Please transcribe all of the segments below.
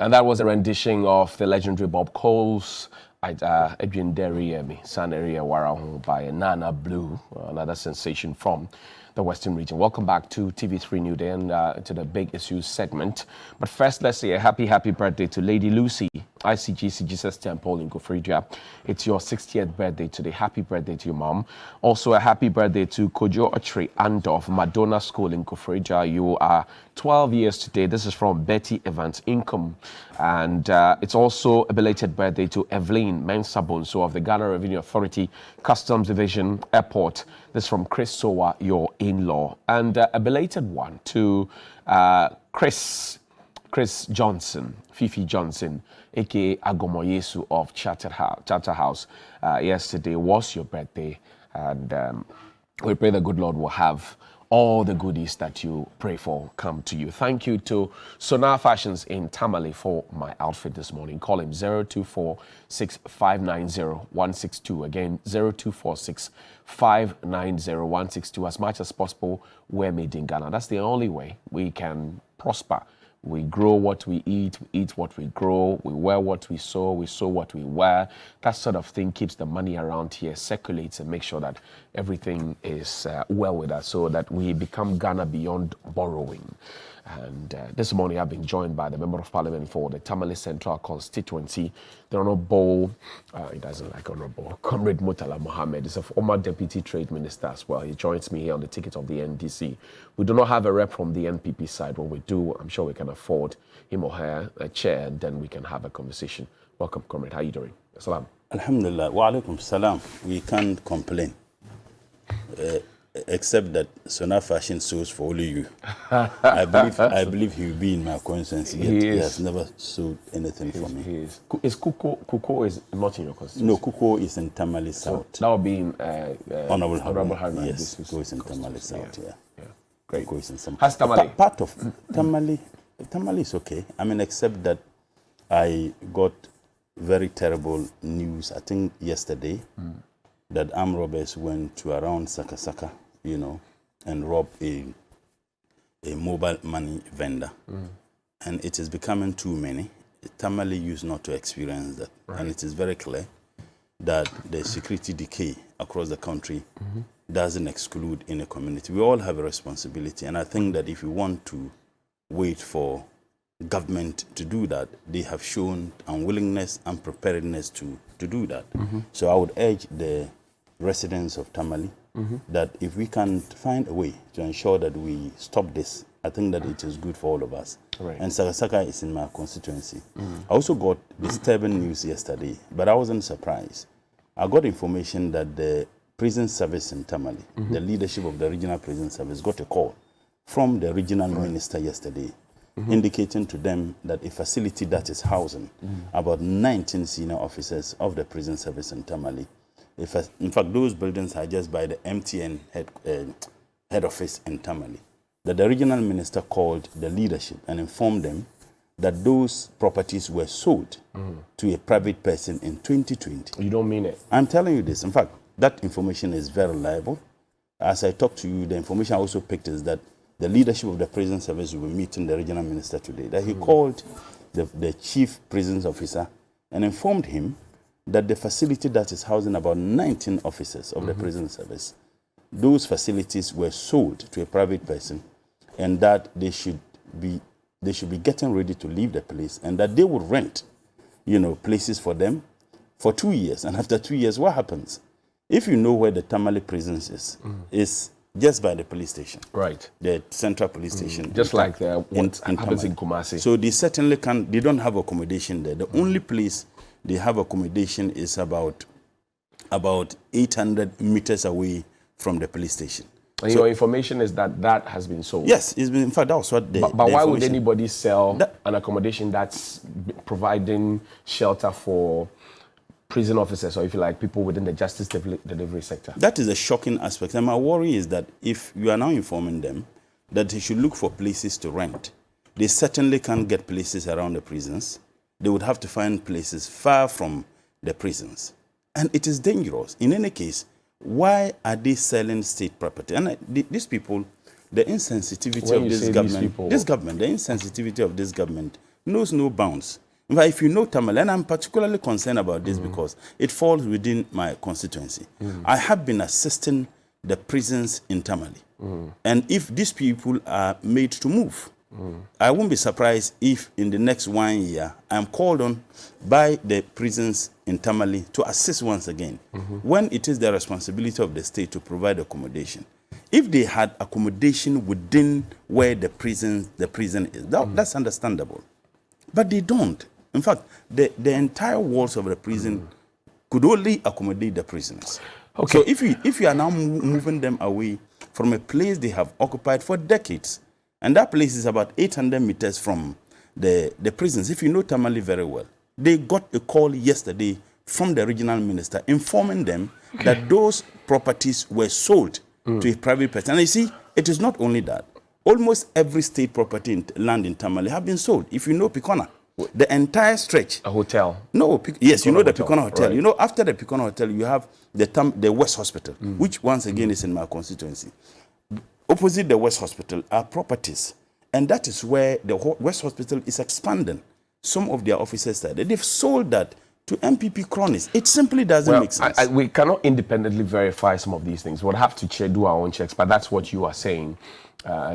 And that was a rendition of the legendary Bob Cole's Adrian Derriemi, San Area Wara by Nana Blue, another sensation from the Western region. Welcome back to TV3 New Day and to the Big Issues segment. But first, let's say a happy birthday to Lady Lucy, ICGC Jesus Temple in Kofridja. It's your 60th birthday today. Happy birthday to your mom. Also, a happy birthday to Kojo Ochre Andorf, Madonna School in Kofridja. You are 12 years today. This is from Betty Evans Income. And it's also a belated birthday to Evelyn Mensabon, so of the Ghana Revenue Authority, Customs Division, Airport. This is from Chris Sowa, your in-law. And a belated one to Chris Johnson, Fifi Johnson, aka Agomoyesu of Charter House. Yesterday was your birthday, and we pray the good Lord will have all the goodies that you pray for come to you. Thank you to Sonar Fashions in Tamale for my outfit this morning. Call him 0246-590-162. Again, 0246-590-162. As much as possible, we're made in Ghana. That's the only way we can prosper. We grow what we eat what we grow, we wear what we sow what we wear. That sort of thing keeps the money around here, circulates, and makes sure that everything is well with us so that we become Ghana beyond borrowing. And this morning I've been joined by the Member of Parliament for the Tamale Central constituency, the Honorable, he doesn't like Honorable, Comrade Murtala Mohammed. He's a former Deputy Trade Minister as well. He joins me here on the ticket of the NDC. We do not have a rep from the NPP side. When we do, I'm sure we can afford him or her a chair, and then we can have a conversation. Welcome, Comrade. How are you doing? Salam. Alhamdulillah. Wa alaikum salam. We can't complain. Except that Sonar Fashion sews for only you. I believe he will be in my constituency. He has never sewed anything for me. He is. Is Kuko is not in your constituency? No, Kuko is in Tamale South. So that will be in Honorable Harman. Yes, Kuko is in Tamale South. Yeah. Great. Kuko is in some. How's Tamale? Part of Tamale is okay. I mean, except that I got very terrible news. I think yesterday. That armed robbers went to around Sakasaka, and robbed a mobile money vendor. And it is becoming too many. Tamale used not to experience that. Right. And it is very clear that the security decay across the country doesn't exclude any community. We all have a responsibility. And I think that if we want to wait for government to do that, they have shown unwillingness and preparedness to do that. So I would urge the residents of Tamale that if we can find a way to ensure that we stop this, I think that it is good for all of us. Right. And Sakasaka is in my constituency. I also got disturbing news yesterday, but I wasn't surprised. I got information that the prison service in Tamale, the leadership of the regional prison service, got a call from the regional minister yesterday, indicating to them that a facility that is housing about 19 senior officers of the prison service in Tamale. In fact, those buildings are just by the MTN head office in Tamale. That the regional minister called the leadership and informed them that those properties were sold to a private person in 2020. You don't mean it? I'm telling you this. In fact, that information is very reliable. As I talk to you, the information I also picked is that the leadership of the prison service will be meeting the regional minister today. That he called the chief prisons officer and informed him that the facility that is housing about 19 officers of the prison service, those facilities were sold to a private person, and that they should be getting ready to leave the place, and that they would rent, places for them for 2 years. And after 2 years, what happens? If you know where the Tamale prisons is just by the police station, right? The central police station, just like what happens in Kumasi. So they certainly they don't have accommodation there. The only place they have accommodation is about 800 meters away from the police station. And your information is that has been sold? Yes, it's been, in fact, that was what But why would anybody sell an accommodation that's providing shelter for prison officers, or if you like, people within the justice delivery sector? That is a shocking aspect. And my worry is that if you are now informing them that they should look for places to rent, they certainly can't get places around the prisons. They would have to find places far from the prisons. And it is dangerous. In any case, why are they selling state property? And these people, the insensitivity of the insensitivity of this government knows no bounds. In fact, if you know Tamale, and I'm particularly concerned about this because it falls within my constituency. I have been assisting the prisons in Tamale. And if these people are made to move, I won't be surprised if in the next 1 year, I'm called on by the prisons in Tamale to assist once again, when it is the responsibility of the state to provide accommodation. If they had accommodation within where the prison is, that's understandable. But they don't. In fact, the entire walls of the prison could only accommodate the prisoners. Okay. So if you are now moving them away from a place they have occupied for decades, and that place is about 800 meters from the prisons, if you know Tamale very well, they got a call yesterday from the regional minister informing them that those properties were sold to a private person. And you see, it is not only that. Almost every state property land in Tamale have been sold. If you know Picona, the entire stretch. A hotel? No, yes, you know the Picona Hotel. Right. You know, after the Picona Hotel, you have the West Hospital, which once again is in my constituency. Opposite the West Hospital are properties. And that is where the West Hospital is expanding. Some of their officers started. They've sold that to MPP cronies. It simply doesn't make sense. We cannot independently verify some of these things. We'll have to do our own checks, but that's what you are saying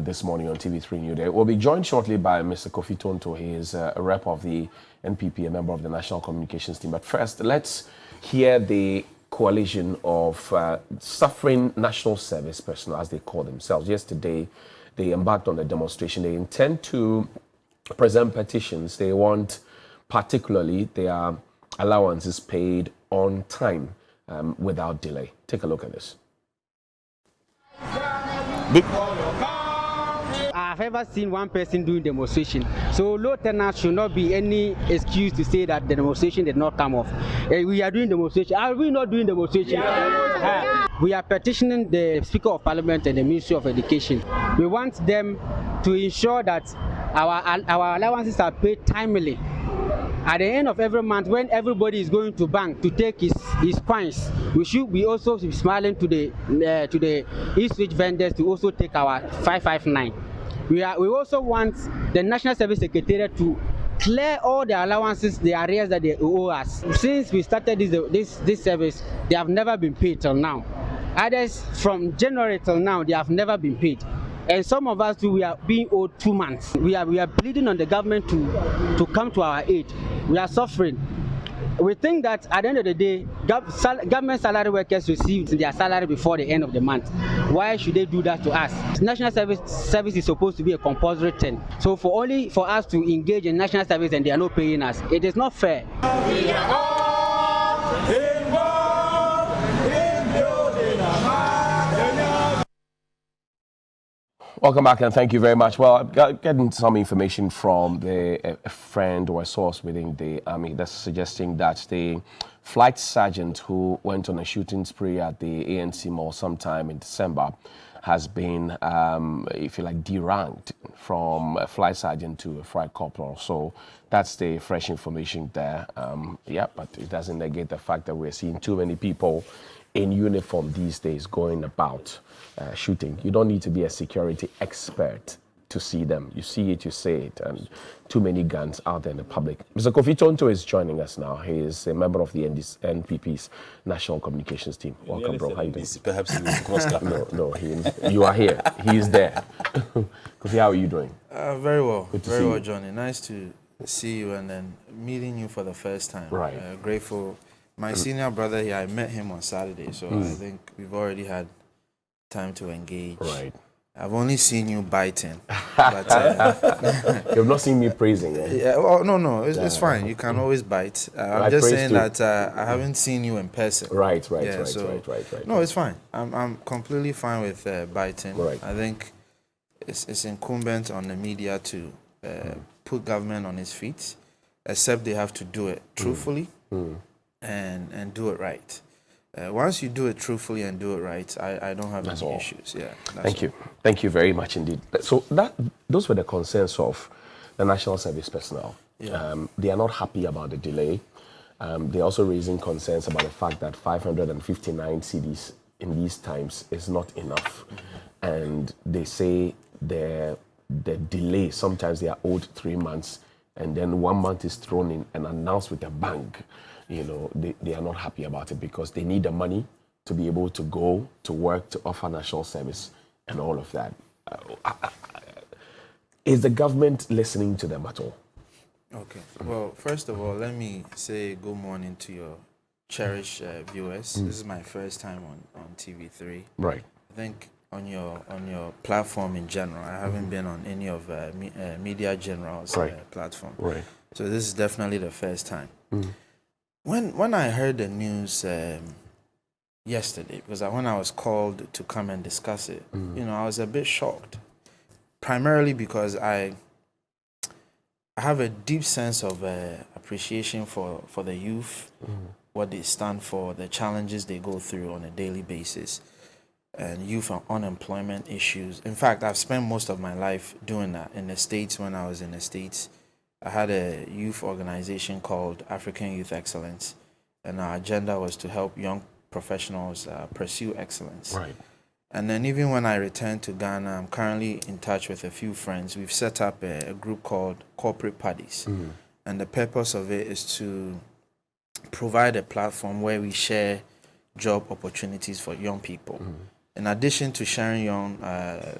this morning on TV3 New Day. We'll be joined shortly by Mr. Kofi Tonto. He is a rep of the NPP, a member of the National Communications Team. But first, let's hear the coalition of suffering national service personnel, as they call themselves. Yesterday, they embarked on a demonstration. They intend to present petitions. They want, particularly, their allowances paid on time without delay. Take a look at this. I've ever seen one person doing demonstration. So low turnout should not be any excuse to say that the demonstration did not come off. We are doing demonstration. Are we not doing demonstration? We are petitioning the Speaker of Parliament and the Ministry of Education. We want them to ensure that our allowances are paid timely. At the end of every month, when everybody is going to bank to take his coins, we should be also smiling to the e-switch vendors to also take our 559. We also want the National Service Secretariat to clear all the allowances, the arrears that they owe us. Since we started this service, they have never been paid till now. Others from January till now, they have never been paid. And some of us too, we are being owed 2 months. We are pleading on the government to come to our aid. We are suffering. We think that at the end of the day, government salary workers receive their salary before the end of the month. Why should they do that to us? National service is supposed to be a compulsory thing. So for us to engage in national service and they are not paying us, it is not fair. We are all involved in building Welcome back and thank you very much. Well, I'm getting some information from a friend or a source within the army that's suggesting that the flight sergeant who went on a shooting spree at the ANC Mall sometime in December has been, if you like, deranked from a flight sergeant to a flight corporal. So that's the fresh information there. Yeah, but it doesn't negate the fact that we're seeing too many people in uniform these days going about shooting. You don't need to be a security expert to see them. You see it, you say it, and too many guns out there in the public. Mr. Kofi Tonto is joining us now. He is a member of the NPP's National Communications Team. Welcome, bro. How you doing? Perhaps he will cross that. No, you are here. He is there. Kofi, how are you doing? Very well. Good to very see well, you. Johnny. Nice to see you and then meeting you for the first time. Right. Grateful. My senior brother here, I met him on Saturday, so I think we've already had time to engage. Right. I've only seen you biting. But, You've not seen me praising, eh? yeah, well, no, it's fine. You can always bite. I'm just saying that I haven't seen you in person. Right. No, it's fine. I'm completely fine with biting. Right. I think it's incumbent on the media to put government on its feet, except they have to do it truthfully and do it right. Once you do it truthfully and do it right, I don't have any issues. Yeah. Thank you very much indeed. So those were the concerns of the National Service personnel. Yeah. They are not happy about the delay. They're also raising concerns about the fact that 559 cedis in these times is not enough. And they say the delay, sometimes they are owed 3 months, and then 1 month is thrown in and announced with a bang, they are not happy about it because they need the money to be able to go to work, to offer national service and all of that. Is the government listening to them at all? Okay. Well, first of all, let me say good morning to your cherished viewers. This is my first time on TV3. Right. I think on your platform in general, I haven't been on any of Media General's platform. Right. So this is definitely the first time. When I heard the news yesterday, because when I was called to come and discuss it, I was a bit shocked. Primarily because I have a deep sense of appreciation for the youth, what they stand for, the challenges they go through on a daily basis, and youth unemployment issues. In fact, I've spent most of my life doing that in the States. When I was in the States, I had a youth organization called African Youth Excellence, and our agenda was to help young professionals pursue excellence. Right. And then even when I returned to Ghana, I'm currently in touch with a few friends. We've set up a group called Corporate Parties. And the purpose of it is to provide a platform where we share job opportunities for young people. In addition to sharing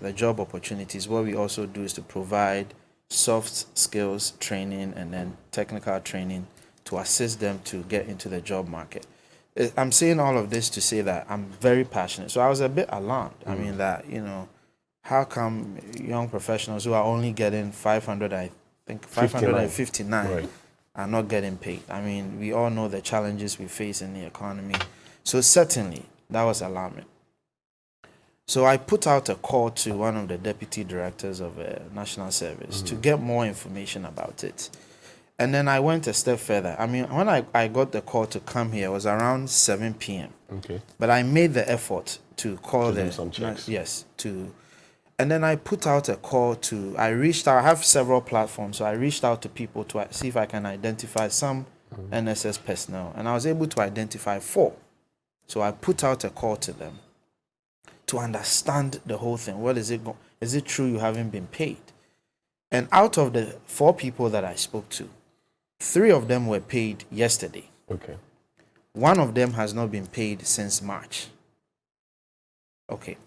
the job opportunities, what we also do is to provide soft skills training and then technical training to assist them to get into the job market. I'm saying all of this to say that I'm very passionate. So I was a bit alarmed. I mean that, how come young professionals who are only getting 559 are not getting paid? I mean, we all know the challenges we face in the economy. So certainly that was alarming. So I put out a call to one of the deputy directors of National Service to get more information about it. And then I went a step further. I mean, when I got the call to come here, it was around 7 p.m. Okay. But I made the effort to call do some checks. And then I put out a call I reached out, I have several platforms, so I reached out to people to see if I can identify some NSS personnel. And I was able to identify 4. So I put out a call to them to understand the whole thing. What is it? Is it true you haven't been paid? And out of the 4 people that I spoke to, 3 of them were paid yesterday. Okay. 1 of them has not been paid since March. Okay.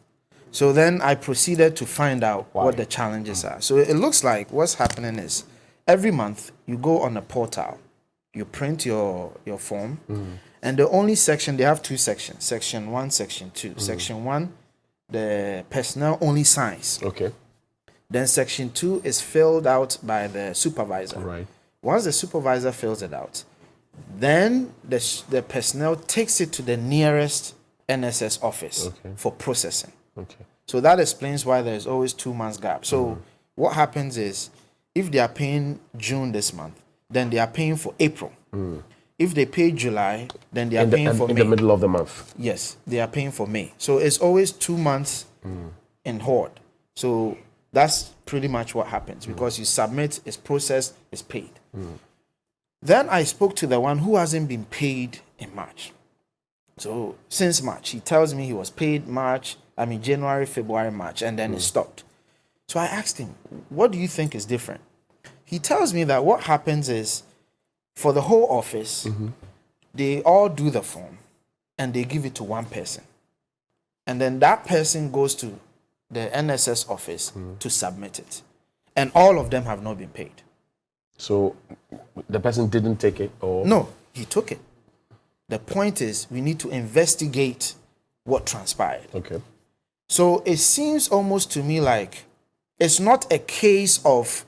So then I proceeded to find out what the challenges are. So it looks like what's happening is every month you go on a portal, you print your form, and the only section, they have 2 sections, Section 1, Section 2. Section 1, the personnel only signs. Okay. Then Section 2 is filled out by the supervisor. Right. Once the supervisor fills it out, then the personnel takes it to the nearest NSS office for processing. Okay. So that explains why there's always 2 months gap. So what happens is, if they are paying June this month, then they are paying for April. If they pay July, then they are paying for May. In the middle of the month. Yes, they are paying for May. So it's always 2 months in hoard. So that's pretty much what happens, because you submit, it's processed, it's paid. Then I spoke to the one who hasn't been paid in March. So since March, he tells me he was paid January, February, March, and then it stopped. So I asked him, what do you think is different? He tells me that what happens is, for the whole office, they all do the form and they give it to one person. And then that person goes to the NSS office to submit it. And all of them have not been paid. So the person didn't take it, or? No, he took it. The point is, we need to investigate what transpired. Okay. So it seems almost to me like it's not a case of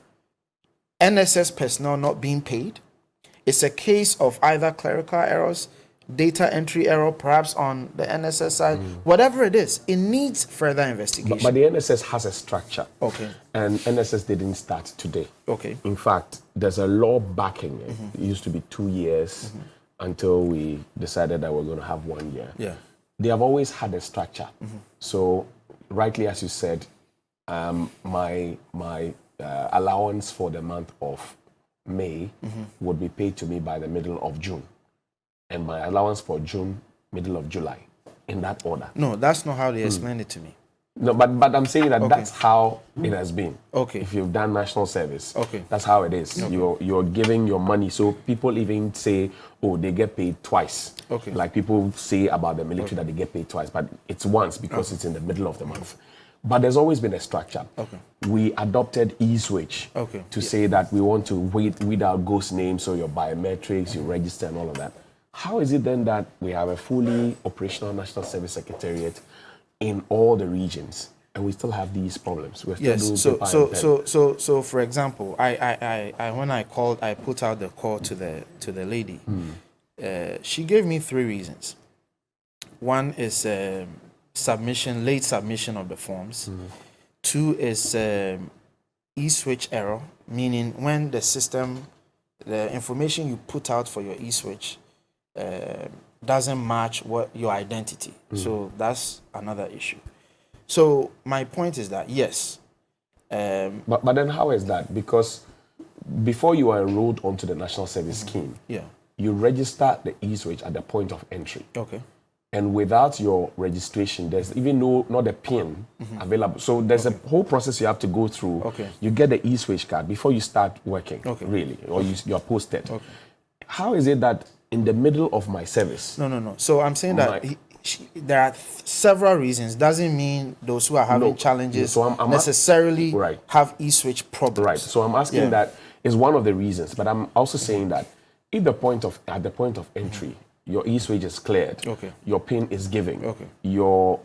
NSS personnel not being paid. It's a case of either clerical errors, data entry error, perhaps on the NSS side, whatever it is, it needs further investigation. But the NSS has a structure. Okay. And NSS didn't start today. Okay. In fact, there's a law backing it. It used to be 2 years until we decided that we're going to have 1 year. Yeah. They have always had a structure. So, rightly as you said, my allowance for the month of May would be paid to me by the middle of June, and my allowance for June, middle of July, in that order. No, that's not how they explained it to me. No, but I'm saying that that's how it has been. Okay. If you've done national service, Okay. that's how it is. You're giving your money. So people even say, oh, they get paid twice. Okay. Like people say about the military that they get paid twice, but it's once because it's in the middle of the month. But there's always been a structure. Okay. We adopted e-switch to say that we want to weed out ghost names, so your biometrics, you register and all of that. How is it then that we have a fully operational National Service Secretariat in all the regions, and we still have these problems? We're still Yes. doing paper and pen. So for example, I when I called, I put out the call to the lady. She gave me 3 reasons. One is late submission of the forms. 2 is e-switch error, meaning when the system, the information you put out for your e-switch doesn't match what your identity. So that's another issue. So my point is that yes. But then how is that? Because before you are enrolled onto the National Service Scheme, you register the e-switch at the point of entry. Okay. And without your registration, there's even not a PIN available. So there's a whole process you have to go through. Okay. You get the e-switch card before you start working, really, or you're posted. Okay. How is it that in the middle of my service? No. So I'm saying that there are several reasons. Doesn't mean those who are having challenges so I'm necessarily have e-switch problems. Right. So I'm asking that is one of the reasons, but I'm also saying that if at the point of entry, your e-switch is cleared, your PIN is given, your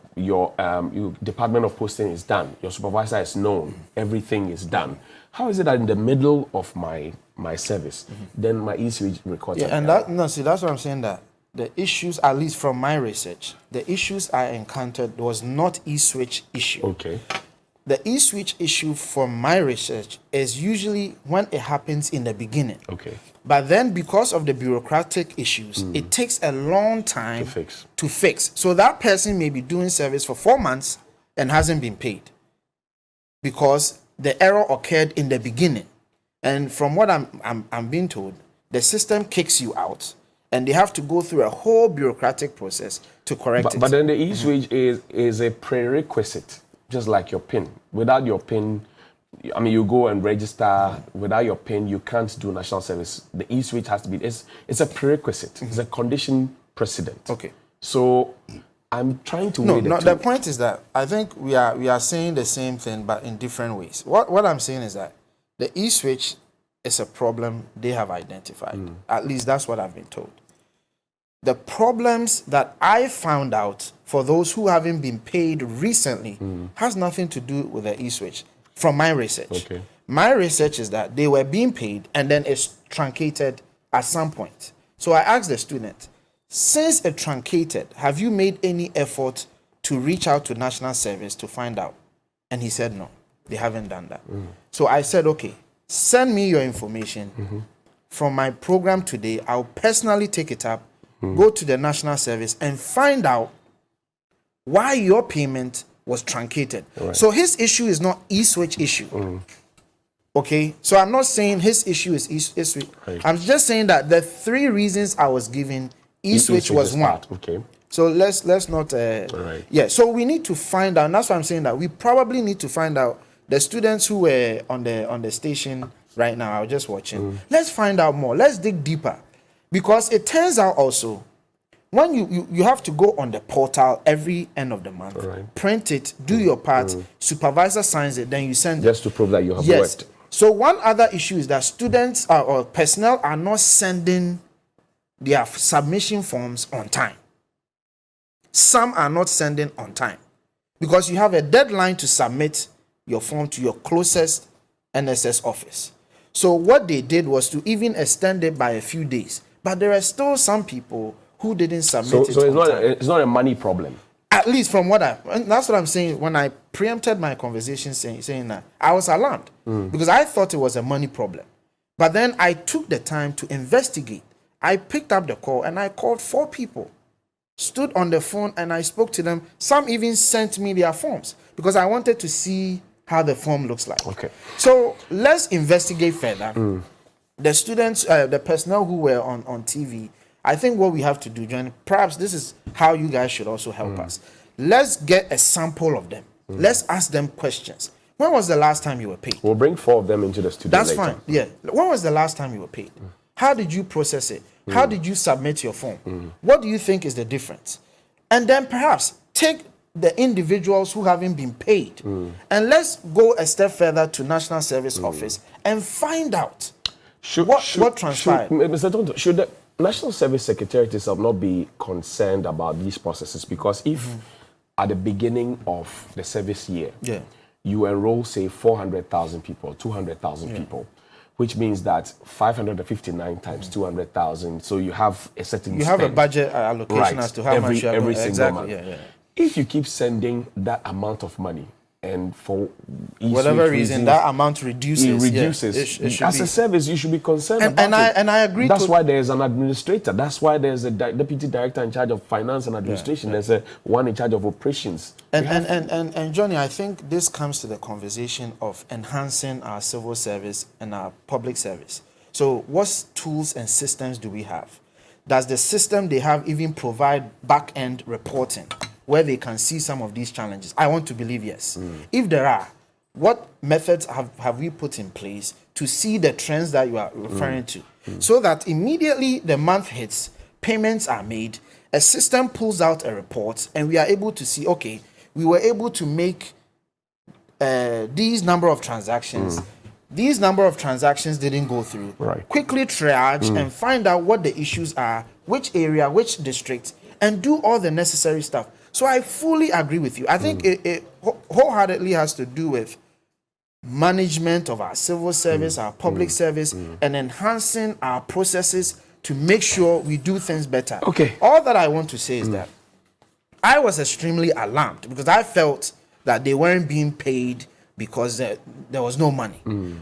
Department of Posting is done, your supervisor is known, everything is done. How is it that in the middle of my service, then my e-switch records? And that's what I'm saying, that the issues, at least from my research, the issues I encountered was not e-switch issue. Okay. The e-switch issue from my research is usually when it happens in the beginning. Okay. But then because of the bureaucratic issues, it takes a long time to fix. So that person may be doing service for 4 months and hasn't been paid because the error occurred in the beginning. And from what I'm being told, the system kicks you out and they have to go through a whole bureaucratic process to correct it. But then the e-switch is a prerequisite, just like your PIN. Without your PIN, I mean, you go and register. Without your PIN, you can't do national service. The e-switch has to be, it's a prerequisite. It's a condition precedent. Okay. So I'm trying to weigh No, the point is that I think we are saying the same thing, but in different ways. What I'm saying is that the e-switch is a problem they have identified. At least that's what I've been told. The problems that I found out for those who haven't been paid recently has nothing to do with the e-switch from my research. Okay. My research is that they were being paid and then it's truncated at some point. So I asked the student, since it truncated, have you made any effort to reach out to National Service to find out? And he said no, they haven't done that. So I said, okay, send me your information. From my program today, I'll personally take it up, go to the National Service and find out why your payment was truncated. So his issue is not e-switch issue. Okay, so I'm not saying his issue is e-switch. I'm just saying that the 3 reasons I was given, e-switch was one. Okay. So let's not. Yeah. So we need to find out. And that's why I'm saying that we probably need to find out the students who were on the station right now. I was just watching. Let's find out more. Let's dig deeper, because it turns out also when you have to go on the portal every end of the month, print it, do your part, supervisor signs it, then you send it. Just to prove that you have worked. So one other issue is that students or personnel are not sending their submission forms on time. Some are not sending on time because you have a deadline to submit your form to your closest NSS office. So what they did was to even extend it by a few days. But there are still some people who didn't submit it. So time. It's not a money problem. At least from that's what I'm saying. When I preempted my conversation saying that, I was alarmed because I thought it was a money problem. But then I took the time to investigate. I picked up the call and I called 4 people, stood on the phone and I spoke to them. Some even sent me their forms because I wanted to see how the form looks like. Okay. So let's investigate further. The students, the personnel who were on TV, I think what we have to do, John, perhaps this is how you guys should also help us. Let's get a sample of them. Let's ask them questions. When was the last time you were paid? We'll bring 4 of them into the studio That's later. fine. Yeah. When was the last time you were paid? How did you process it? How did you submit your form? What do you think is the difference? And then perhaps take the individuals who haven't been paid and let's go a step further to National Service Office and find out what transpired. Mr. Tonto, should the National Service Secretariat itself not be concerned about these processes? Because if at the beginning of the service year, you enroll, say, 400,000 people, 200,000 people, which means that 559 times 200,000, so you have a certain You have a budget allocation as to how much you have every single month. Yeah. If you keep sending that amount of money, and for whatever reason that amount reduces, it as a service, you should be concerned about it. And I agree. That's why there's an administrator. That's why there's a deputy director in charge of finance and administration. There's a one in charge of operations. And Johnny, I think this comes to the conversation of enhancing our civil service and our public service. So what tools and systems do we have? Does the system they have even provide back-end reporting where they can see some of these challenges? I want to believe yes. If there are, what methods have we put in place to see the trends that you are referring to? So that immediately the month hits, payments are made, a system pulls out a report, and we are able to see, okay, we were able to make these number of transactions. These number of transactions didn't go through. Right. Quickly triage and find out what the issues are, which area, which district, and do all the necessary stuff. So I fully agree with you. I think it wholeheartedly has to do with management of our civil service, our public service, and enhancing our processes to make sure we do things better. Okay. All that I want to say is that I was extremely alarmed because I felt that they weren't being paid because there was no money.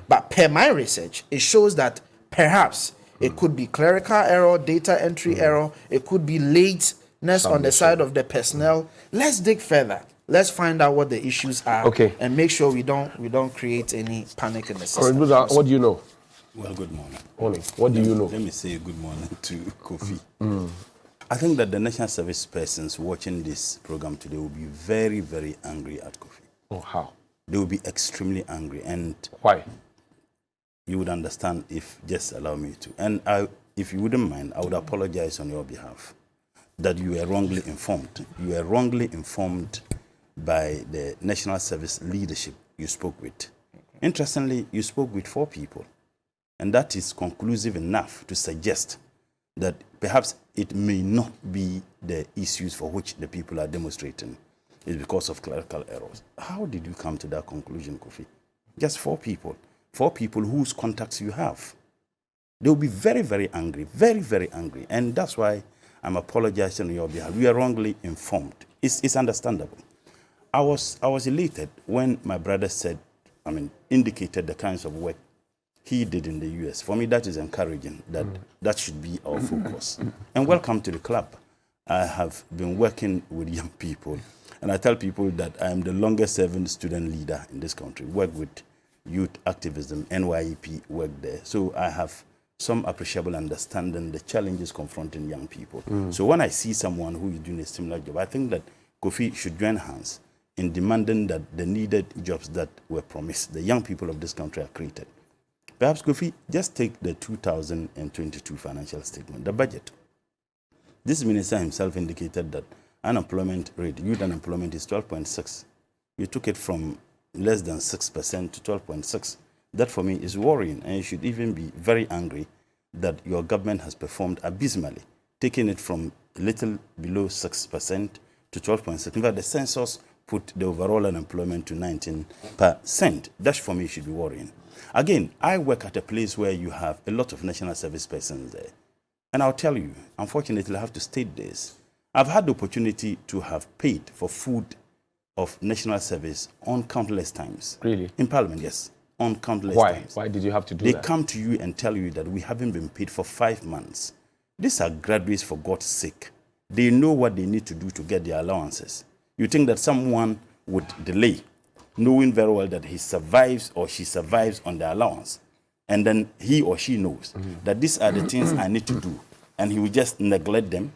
But per my research, it shows that perhaps it could be clerical error, data entry error, it could be lateness on the side of the personnel. Let's dig further. Let's find out what the issues are and make sure we don't create any panic in the system. What do you know? Well, good morning. Morning. What do you know? Let me say good morning to Kofi. I think that the national service persons watching this program today will be very, very angry at Kofi. Oh, how? They will be extremely angry. And why? You would understand if just allow me to. And if you wouldn't mind, I would apologize on your behalf that you were wrongly informed. You were wrongly informed by the national service leadership you spoke with. Interestingly, you spoke with 4 people. And that is conclusive enough to suggest that perhaps it may not be the issues for which the people are demonstrating. It's because of clerical errors. How did you come to that conclusion, Kofi? Just 4 people. 4 people whose contacts you have. They'll be very, very angry. Very, very angry. And that's why I'm apologizing on your behalf. We are wrongly informed. It's understandable. I was elated when my brother indicated the kinds of work he did in the US. For me, that is encouraging. That should be our focus. And welcome to the club. I have been working with young people. And I tell people that I am the longest serving student leader in this country. Work with youth activism, NYEP, work there. So I have some appreciable understanding the challenges confronting young people. So when I see someone who is doing a similar job, I think that Kofi should join hands in demanding that the needed jobs that were promised, the young people of this country are created. Perhaps, Kofi, just take the 2022 financial statement, the budget. This minister himself indicated that unemployment rate, youth unemployment is 12.6. You took it from less than 6% to 12.6. That for me is worrying, and you should even be very angry that your government has performed abysmally, taking it from a little below 6% to 12.6. In fact, the census put the overall unemployment to 19%. That for me should be worrying. Again, I work at a place where you have a lot of national service persons there. And I'll tell you, unfortunately, I have to state this. I've had the opportunity to have paid for food of national service on countless times. Really? In Parliament, yes. On countless times. Why did you have to do that? They come to you and tell you that we haven't been paid for 5 months. These are graduates, for God's sake. They know what they need to do to get their allowances. You think that someone would delay, knowing very well that he survives or she survives on the allowance, and then he or she knows that these are the things I need to do, and he will just neglect them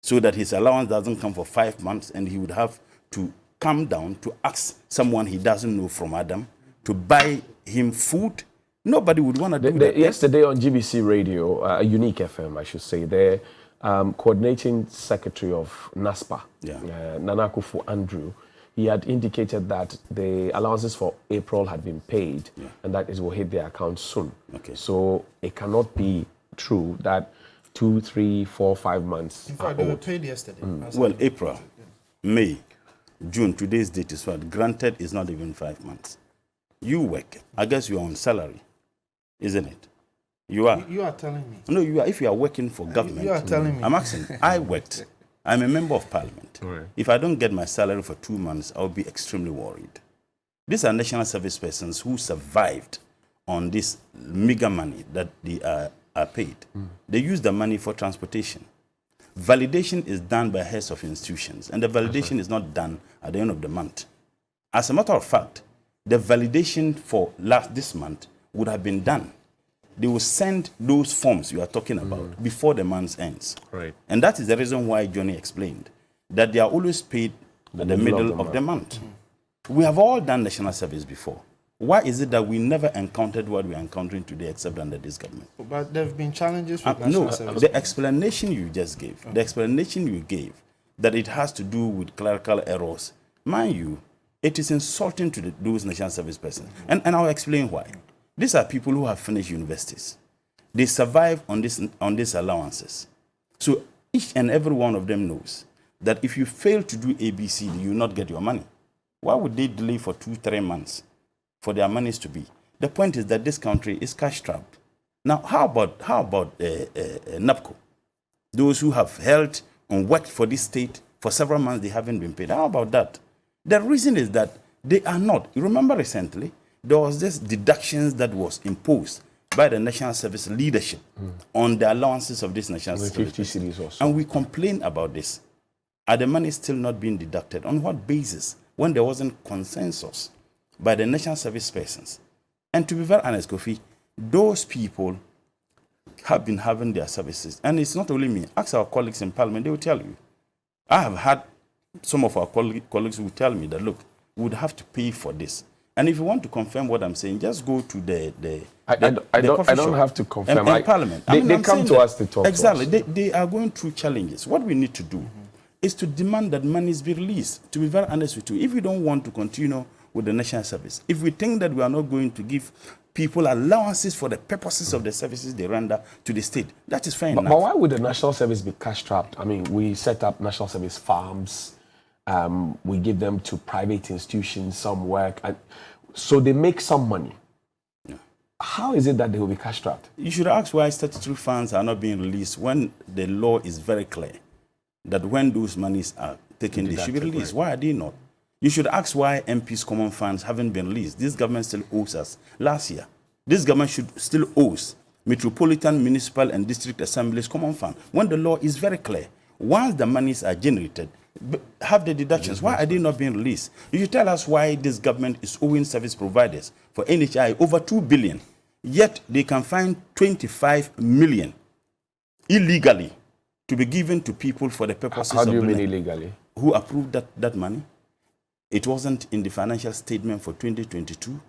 so that his allowance doesn't come for 5 months, and he would have to come down to ask someone he doesn't know from Adam to buy him food? Nobody would want to do that. Yesterday on GBC Radio, Unique FM, I should say, the coordinating secretary of NASPA, Nana Akufo Andrew, he had indicated that the allowances for April had been paid and that it will hit their account soon. Okay. So it cannot be true that 2, 3, 4, 5 months. In fact, they were paid yesterday. Well, April, May, June, today's date is what? Granted, it's not even 5 months. You work. I guess you're on salary, isn't it? You are. You are telling me. No, you are. If you are working for government. You are telling me. I'm asking. I worked. I'm a member of parliament. Right. If I don't get my salary for 2 months, I'll be extremely worried. These are national service persons who survived on this meager money that they are paid. They use the money for transportation. Validation is done by heads of institutions, and the validation is not done at the end of the month. As a matter of fact, the validation for this month would have been done. They will send those forms you are talking about before the month ends. Right. And that is the reason why Johnny explained that they are always paid at the middle of the month. We have all done national service before. Why is it that we never encountered what we are encountering today except under this government? But there have been challenges with national service. The explanation you just gave, the explanation you gave, that it has to do with clerical errors, mind you, it is insulting to those national service persons. And I'll explain why. These are people who have finished universities. They survive on these allowances. So each and every one of them knows that if you fail to do ABC, you will not get your money. Why would they delay for 2-3 months for their monies to be? The point is that this country is cash-strapped. Now, how about NAPCO? Those who have held and worked for this state for several months, they haven't been paid. How about that? The reason is that they are not. You remember recently, there was this deductions that was imposed by the National Service leadership on the allowances of this National Service. 50 cities or so. And we complain about this. Are the money still not being deducted? On what basis? When there wasn't consensus by the National Service persons. And to be very honest, Kofi, those people have been having their services. And it's not only me. Ask our colleagues in Parliament, they will tell you. I have had some of our colleagues who tell me that, look, we would have to pay for this. And if you want to confirm what I'm saying, just go to I don't have to confirm. In Parliament. They come to us to talk. Exactly. They are going through challenges. What we need to do is to demand that monies be released. To be very honest with you, if we don't want to continue with the national service, if we think that we are not going to give people allowances for the purposes of the services they render to the state, that is fair enough. But why would the national service be cash-strapped? I mean, we set up national service farms. We give them to private institutions, some work. So they make some money. Yeah. How is it that they will be cash-strapped? You should ask why statutory funds are not being released when the law is very clear that when those monies are taken, they should be released. Right. Why are they not? You should ask why MPs' common funds haven't been released. This government still owes us. Last year, this government should still owes Metropolitan, Municipal and District Assemblies common fund when the law is very clear. Once the monies are generated, have the deductions. Why are they not being released? You should tell us why this government is owing service providers for NHI over 2 billion, yet they can find 25 million illegally to be given to people for the purposes of... How do you mean illegally? Who approved that money? It wasn't in the financial statement for 2022.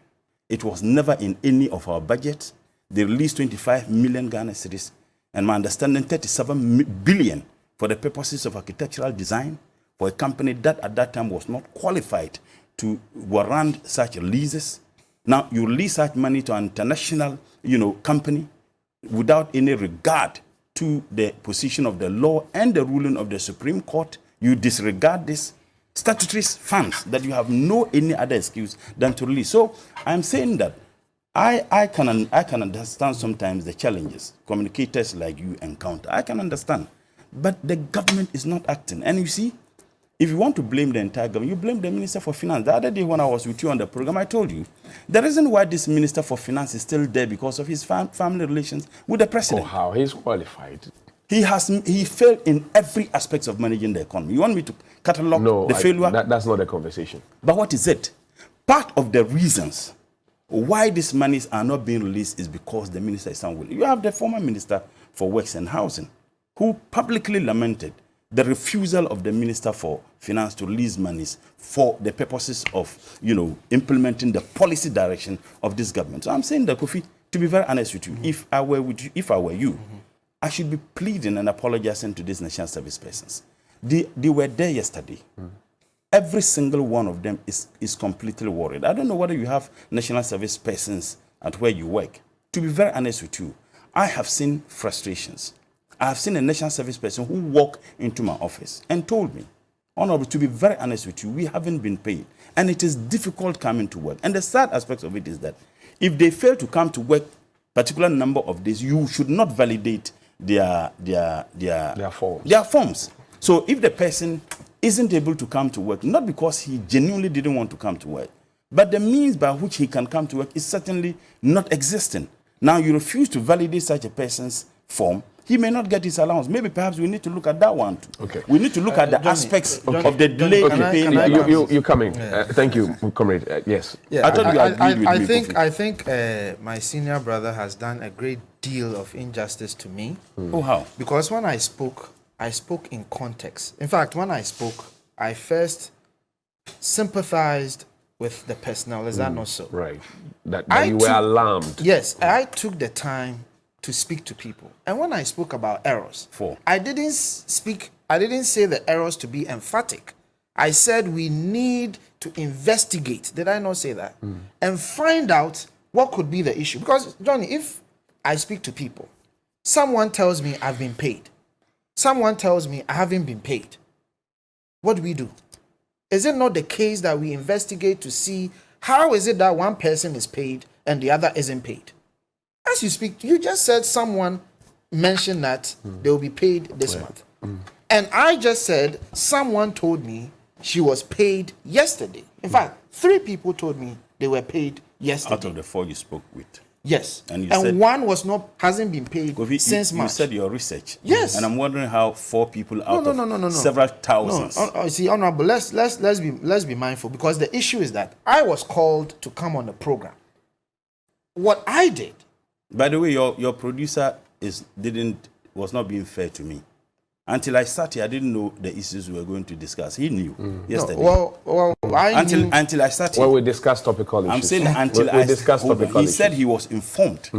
It was never in any of our budgets. They released 25 million Ghana cedis, and my understanding 37 billion for the purposes of architectural design for a company that at that time was not qualified to warrant such leases. Now you release such money to an international, company without any regard to the position of the law and the ruling of the Supreme Court. You disregard this statutory funds that you have no any other excuse than to release. So I'm saying that I can understand sometimes the challenges communicators like you encounter. I can understand. But the government is not acting. And you see, if you want to blame the entire government, you blame the Minister for Finance. The other day when I was with you on the program, I told you, the reason why this Minister for Finance is still there because of his family relations with the President. Oh, how? He's qualified. He failed in every aspect of managing the economy. You want me to catalog the failure? That's not the conversation. But what is it? Part of the reasons why these monies are not being released is because the minister is unwilling. You have the former Minister for Works and Housing who publicly lamented the refusal of the Minister for Finance to release monies for the purposes of, implementing the policy direction of this government. So I'm saying that, Kofi, to be very honest with you, if I were you, I should be pleading and apologizing to these national service persons. They were there yesterday. Every single one of them is completely worried. I don't know whether you have national service persons at where you work. To be very honest with you, I have seen frustrations. I have seen a national service person who walked into my office and told me, Honorable, to be very honest with you, we haven't been paid. And it is difficult coming to work. And the sad aspect of it is that if they fail to come to work particular number of days, you should not validate their forms. So if the person isn't able to come to work, not because he genuinely didn't want to come to work, but the means by which he can come to work is certainly not existing. Now you refuse to validate such a person's form, he may not get his allowance. Maybe perhaps we need to look at that one too. Okay. We need to look at the aspects of the delay in paying. You're coming. Thank you, comrade. Yes. Yeah, I thought you agreed with me. I think my senior brother has done a great deal of injustice to me. Oh, how? Because when I spoke in context. In fact, when I spoke, I first sympathized with the personnel. Is that not so? Right. That you were alarmed. Yes, I took the time to speak to people. And when I spoke about errors, I didn't say the errors to be emphatic. I said we need to investigate. Did I not say that? And find out what could be the issue. Because, Johnny, if I speak to people, someone tells me I've been paid. Someone tells me I haven't been paid. What do we do? Is it not the case that we investigate to see how is it that one person is paid and the other isn't paid? As you speak, you just said someone mentioned that they will be paid this month. And I just said someone told me she was paid yesterday. In fact, 3 people told me they were paid yesterday. Out of the 4 you spoke with. Yes. And one hasn't been paid since March. You said your research. Yes. And I'm wondering how 4 people out of several thousands. No, see, Honorable, let's be mindful, because the issue is that I was called to come on the program. What I did. By the way, your producer was not being fair to me. Until I sat here, I didn't know the issues we were going to discuss. He knew yesterday. Until I sat here. Well, we discussed topical issues. I'm saying until we discussed topical issues. He said he was informed,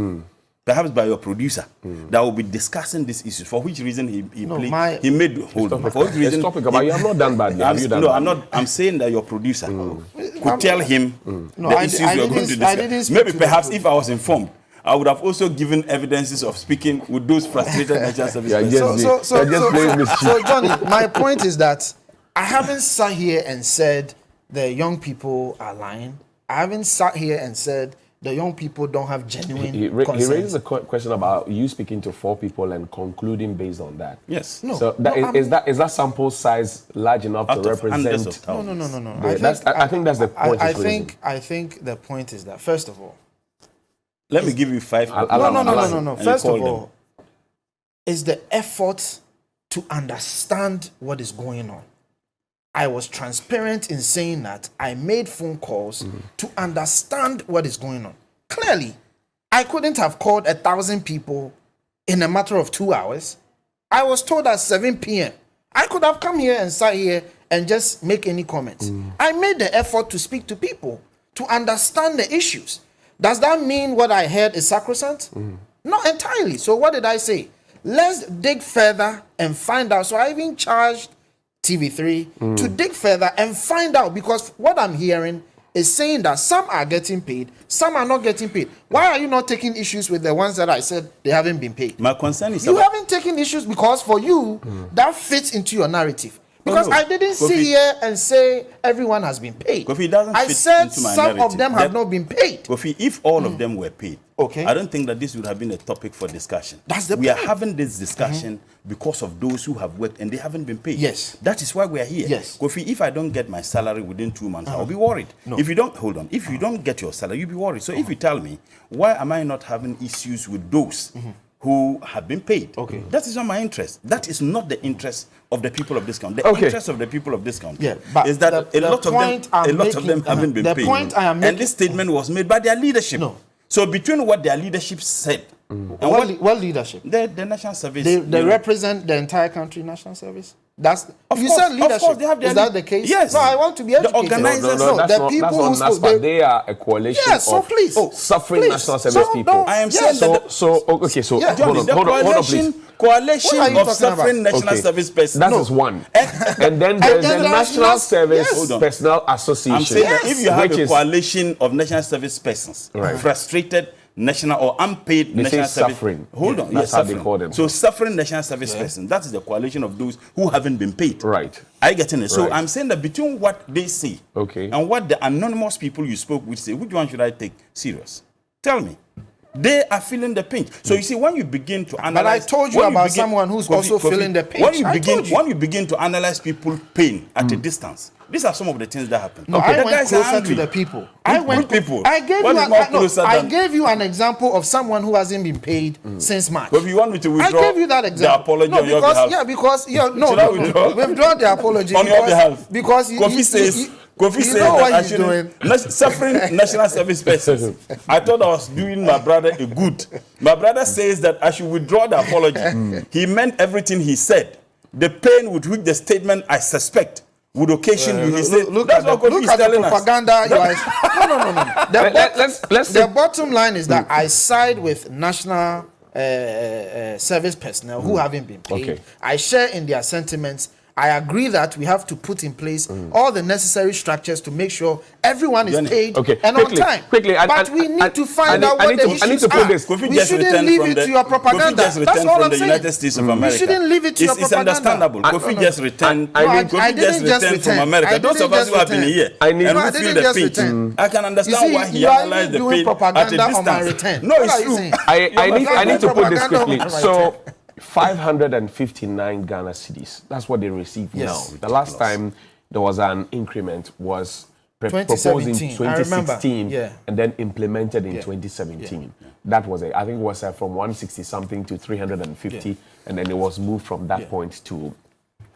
perhaps by your producer, that will be discussing these issues. For which reason he made hold on. For which reason? You have not done badly. Have you done badly? I'm saying that your producer could tell him the issues we are going to discuss. Maybe perhaps if I was informed, I would have also given evidences of speaking with those frustrated national service persons. So, Johnny, my point is that I haven't sat here and said the young people are lying. I haven't sat here and said the young people don't have genuine concerns. He raises a question about you speaking to 4 people and concluding based on that. Yes. No. So is that sample size large enough to represent? No. I think that's the point. I think the point is that, first of all, let me give you 5. No. First of all, is the effort to understand what is going on. I was transparent in saying that I made phone calls to understand what is going on. Clearly, I couldn't have called 1,000 people in a matter of 2 hours. I was told at 7 p.m. I could have come here and sat here and just make any comments. I made the effort to speak to people, to understand the issues. Does that mean what I heard is sacrosanct? Not entirely. So what did I say? Let's dig further and find out. So I even charged TV3 to dig further and find out, because what I'm hearing is saying that some are getting paid, some are not getting paid. Why are you not taking issues with the ones that I said they haven't been paid? My concern is you haven't taken issues because for you, that fits into your narrative. Because I didn't sit here and say everyone has been paid. I said some of them have not been paid. Kofi, if all of them were paid, I don't think that this would have been a topic for discussion. We are having this discussion because of those who have worked and they haven't been paid. Yes. That is why we are here. Yes. Kofi, if I don't get my salary within 2 months, I'll be worried. No. If you don't, hold on. If you don't get your salary, you'll be worried. So if you tell me, why am I not having issues with those who have been paid? That is not my interest. That is not the interest of the people of this country. The interest of the people of this country is that a lot of them haven't been paid. Point I am making, and this statement was made by their leadership. So between what their leadership said And What leadership? The national service. They represent the entire country, national service. That's you said leadership. Of course, they have Is that the case? Yes. No, I want to be educated. The organizers. No, that's the not, people that's who not spoke, they are a coalition Yes, so of please. suffering Please. national service So people. don't- I am Yes. saying that Okay, so Yeah. hold on, the hold on, coalition, please. coalition What are you of talking suffering about? national service persons. That is one. And then And there's then the there's National not- Service yes. Hold on. Personnel Association. I'm saying that if you have which a is- coalition of national service persons, Right. frustrated national or unpaid They national say service. suffering. Hold on, That's yes, how they suffering. call them. So suffering national service persons, that is the coalition of those who haven't been paid. Right. Are you getting it? So Right. I'm saying that between what they say Okay. and what the anonymous people you spoke with say, which one should I take serious? Tell me. They are feeling the pinch. So you see, when you begin to analyze, I told you when about someone who's also feeling the pinch. When you I begin, told you. when you begin to analyze people's pain at a distance, these are some of the things that happen. No, The I went guys are closer to angry. the people. Good people. I gave What you is an, more I, no, closer I than- gave you an example of someone who hasn't been paid since March. But if you want me to I withdraw gave you that example. the apology no, on your because, behalf, Yeah, because no, Should I withdraw? withdraw the apology on your behalf, because Kofi says. Kofi you says know that what I he's doing. shouldn't suffering national service persons. I thought I was doing my brother a good. My brother says that I should withdraw the apology. He meant everything he said. The pain with which the statement I suspect would occasion you. He said Look that's at what the, Kofi look is at the telling us. propaganda. You are, no. Let's The bottom line is that I side with national service personnel who haven't been paid. Okay. I share in their sentiments. I agree that we have to put in place all the necessary structures to make sure everyone is paid Okay, and quickly, on time. quickly, but we need to find out what the issues I need to put are. this. Kofi We just shouldn't returned leave from it the- to your Kofi propaganda. just That's returned all from I'm the saying. United States of America. We shouldn't leave it to your It's propaganda. understandable. Kofi just returned. I need- Kofi I just didn't just returned from return. America. I Those didn't of us just who have been return. here I need- and No, who I feel didn't the just pinch, return. I can understand You see, why he you are analyzed the doing pain propaganda at a on my distance. return. No, What it's are you true. saying? I need to put this Propaganda quickly. on my So, 559 Ghana cedis. That's what they receive Yes. now. The last time there was an increment was proposed in 2017. I remember. 2016 Yeah. and then implemented in Yeah. 2017. That was I think it was from 160 something to 350, and then it was moved from that point to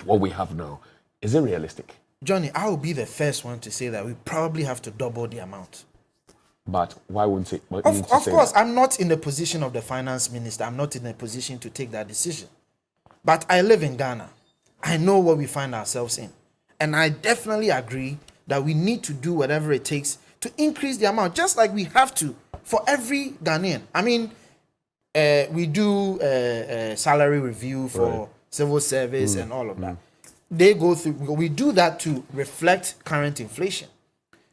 what we have now. Is it realistic? Johnny, I will be the first one to say that we probably have to double the amount. But why wouldn't it? Why Of need to say course, that? I'm not in the position of the finance minister. I'm not in a position to take that decision. But I live in Ghana. I know what we find ourselves in. And I definitely agree that we need to do whatever it takes to increase the amount, just like we have to for every Ghanaian. I mean, we do salary review for civil service and all of that. They go through, we do that to reflect current inflation.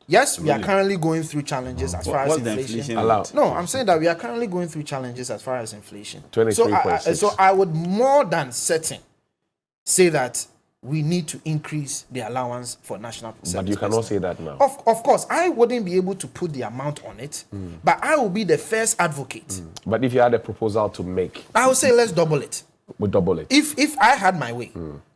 Yes, we are currently going through challenges as far as What's the inflation. inflation Allow. rate? No, I'm saying that we are currently going through challenges as far as inflation. 23.6. So I would more than certain say that we need to increase the allowance for national service. But you cannot personnel. say that now. Of course, I wouldn't be able to put the amount on it, but I will be the first advocate. But if you had a proposal to make, I would say let's double it. we double it. If I had my way,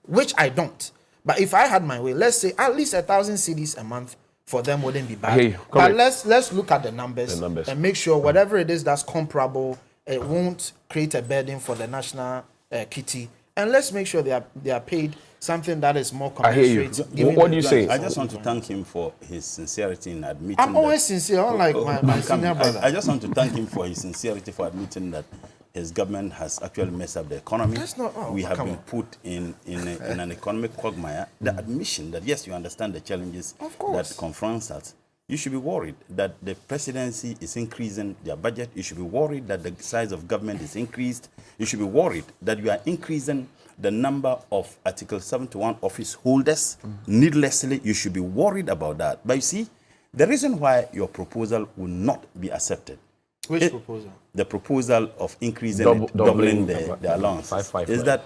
which I don't, but if I had my way, let's say at least 1,000 cedis a month for them wouldn't be bad. Hey, but correct. let's look at the numbers, and make sure whatever it is that's comparable, it won't create a burden for the national kitty, and let's make sure they are paid something that is more I hear you. commensurate. given What the- do you say? I just want to thank him for his sincerity in admitting. I'm always that, sincere, unlike my senior brother. I just want to thank him for his sincerity for admitting that his government has actually messed up the economy. That's not- oh, we have come been on. put in an economic quagmire. The admission that yes, you understand the challenges Of course. that confronts us. You should be worried that the presidency is increasing their budget. You should be worried that the size of government is increased. You should be worried that you are increasing the number of Article 71 office holders needlessly. You should be worried about that. But you see, the reason why your proposal will not be accepted, Which proposal? the proposal of increasing Doubling doubling the allowance, 5.5, is right. that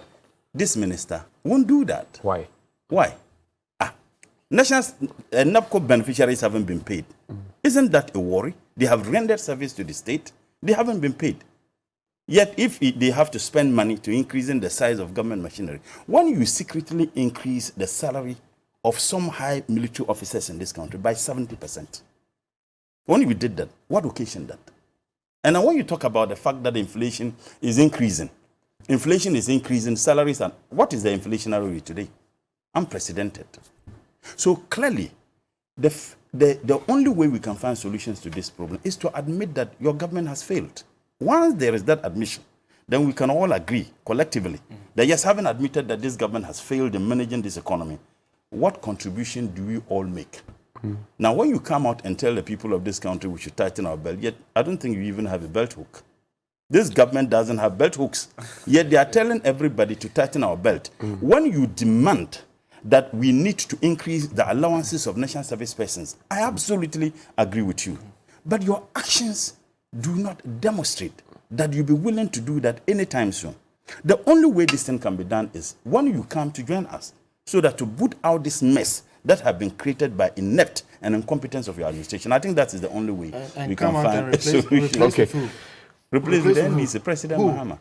this minister won't do that. Why? Why? National NAPCO beneficiaries haven't been paid. Isn't that a worry? They have rendered service to the state. They haven't been paid. Yet, if they have to spend money to increasing the size of government machinery, when you secretly increase the salary of some high military officers in this country by 70%, when we did that, what occasioned that? And now when you talk about the fact that inflation is increasing, salaries, and what is the inflationary rate today? Unprecedented. So clearly, the only way we can find solutions to this problem is to admit that your government has failed. once there is that admission, then we can all agree collectively that yes, having admitted that this government has failed in managing this economy, what contribution do we all make? Now, when you come out and tell the people of this country we should tighten our belt, yet I don't think you even have a belt hook. This government doesn't have belt hooks, yet they are telling everybody to tighten our belt. When you demand that we need to increase the allowances of national service persons, I absolutely agree with you. But your actions do not demonstrate that you'll be willing to do that anytime soon. The only way this thing can be done is when you come to join us, so that to boot out this mess that have been created by inept and incompetence of your administration. I think that is the only way we can find a solution. Okay. Replace with them is President Mahama.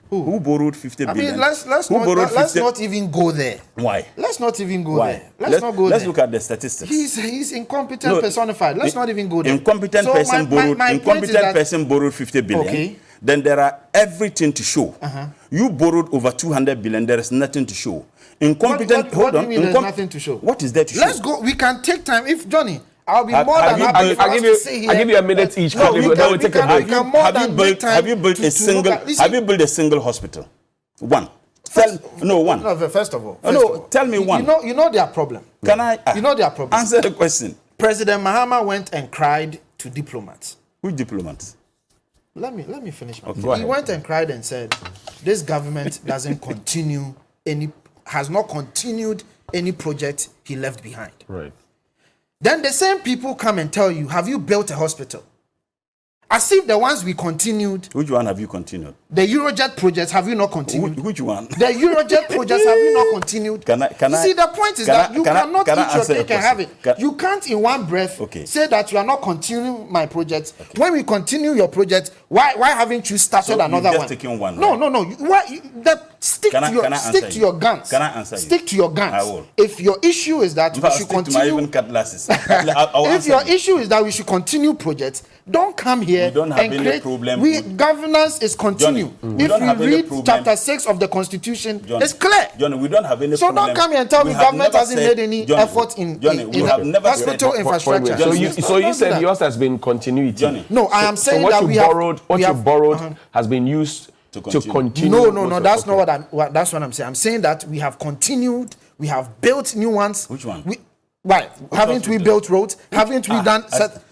Who borrowed 50 billion? I mean, let's not even go there. Why? Let's not even go Why? there. Let's not go there. Let's look at the statistics. He's incompetent personified. Let's not even go there. Incompetent So person borrowed 50 billion. Okay. Then there are everything to show. You borrowed over 200 billion. There is nothing to show. Incompetent. What do you mean there's nothing to show? What is there to show? Let's go. We can take time. If Johnny, I'll be more than happy. I'll give you a minute each. No, Then we'll take a break. Have you built a single hospital? One. One. No, first of all. Tell me one. You know their problem. Can I? You know their problem. Answer the question. President Mahama went and cried to diplomats. Which diplomats? Let me finish. Okay. He went and cried and said, "This government has not continued any project he left behind." Right. Then the same people come and tell you, "Have you built a hospital?" As if the ones we continued. Which one have you continued? The Eurojet projects, have you not continued? Which one? The Eurojet projects, have you not continued? See, the point is that you cannot eat your cake and have it. You can't in one breath say that you are not continuing my project. Okay. When we continue your project, why haven't you started another one? Taking one? No. Stick to your guns. Can I answer you? Stick to your guns. I will. If your issue is that we should continue, if your issue is that we should continue projects, don't come here and create. Governance is continue. If you read chapter 6 of the Constitution, it's clear. Johnny, we don't have any problem. So don't come here and tell me government hasn't made any effort in hospital infrastructure. So you said yours has been continuity. Johnny. No, I am saying that what you borrowed has been used to continue. No, that's not that's what I'm saying. I'm saying that we have continued, we have built new ones. Which one? Why? Haven't we built roads? Haven't we done?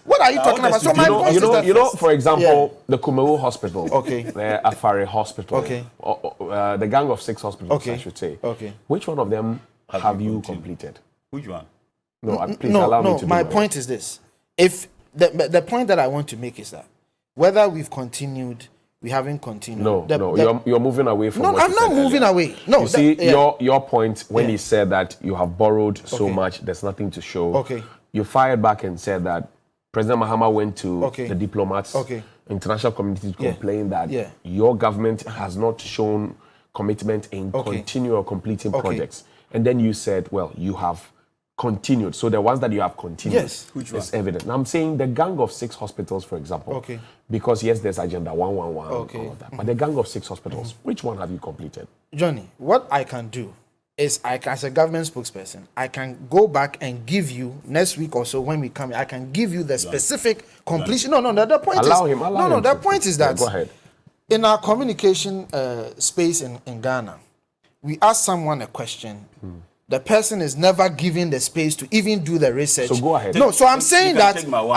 What are you talking about? So my point is that you know, for example, the Kumewu Hospital, the Afare Hospital, the Gang of 6 hospitals, I should say. Okay. Which one of them have you completed? Which one? No, please allow me to. My point is this: if the point that I want to make is that whether we've continued. We haven't continued. You're moving away from. No, I'm not moving away. No, you see, your point when he said that you have borrowed so much, there's nothing to show. Okay. You fired back and said that President Mahama went to the diplomats, international community, to complain that your government has not shown commitment in continue or completing projects. And then you said, well, you have continued. So the ones that you have continued is evident. Now I'm saying the Gang of 6 hospitals, for example, because yes, there's Agenda 111, all of that. But the Gang of 6 hospitals, which one have you completed? Johnny, what I can do is, as a government spokesperson, I can go back and give you next week or so when we come. I can give you the specific completion. No. The point allow is him. The point is that go ahead. In our communication space in Ghana, we ask someone a question. The person is never given the space to even do the research. So go ahead. No, so I'm saying that. No.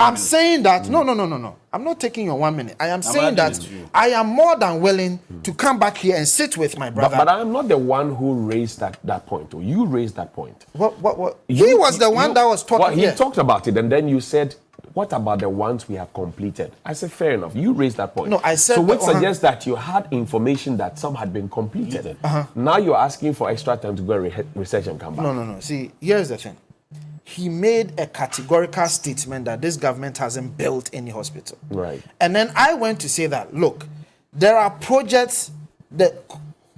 I'm not taking your 1 minute. I am saying that I am more than willing to come back here and sit with my brother. But I am not the one who raised that point. Or you raised that point. What? He was the one that was talking. He talked about it, and then you said, what about the ones we have completed? I said, fair enough. You raised that point. No, I said. So which suggests that you had information that some had been completed. Now you're asking for extra time to go research and come back. No. See, here's the thing. He made a categorical statement that this government hasn't built any hospital. Right. And then I went to say that, look, there are projects that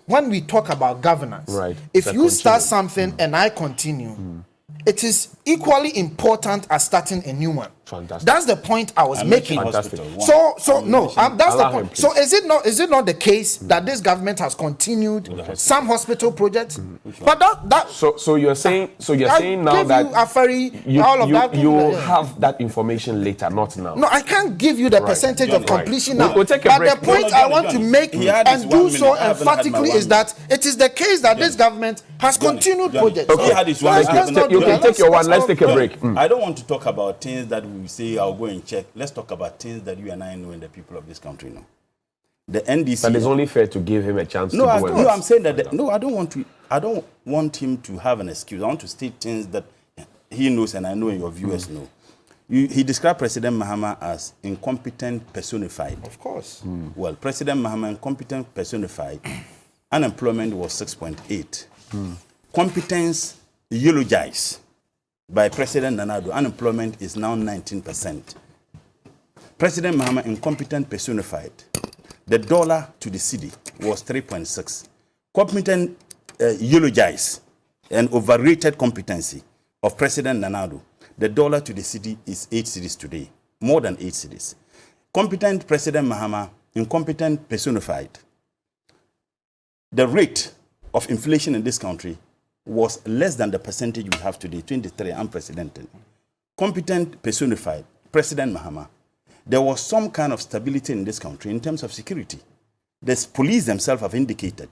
when we talk about governance, if you start something and I continue, it is equally important as starting a new one. Fantastic. That's the point I was making. Fantastic. No, that's the Allow him, point. So is it not the case that this government has continued some hospital projects? But that So you're saying now that you will have that information later, not now. no, I can't give you the percentage of completion now. We'll take a but break. the point I want to make and do so emphatically is that it is the case that this government has continued projects. Okay, you can take your one. Let's take a break. I don't want to talk about things that we say I'll go and check. Let's talk about things that you and I know and the people of this country know. The NDC. But it's only fair to give him a chance to go. I'm saying that. I don't want to. I don't want him to have an excuse. I want to state things that he knows and I know and your viewers know. He described President Mahama as incompetent personified. Of course. Well, President Mahama incompetent personified. Unemployment was 6.8. Competence eulogized by President Nana Addo. Unemployment is now 19%. President Mahama incompetent personified. The dollar to the cedi was 3.6. Competent eulogized and overrated competency of President Nana Addo. The dollar to the cedi is 8 cedis today, more than 8 cedis. Competent President Mahama, incompetent personified. The rate of inflation in this country was less than the percentage we have today, 23, unprecedented. Competent personified, President Mahama. There was some kind of stability in this country in terms of security. The police themselves have indicated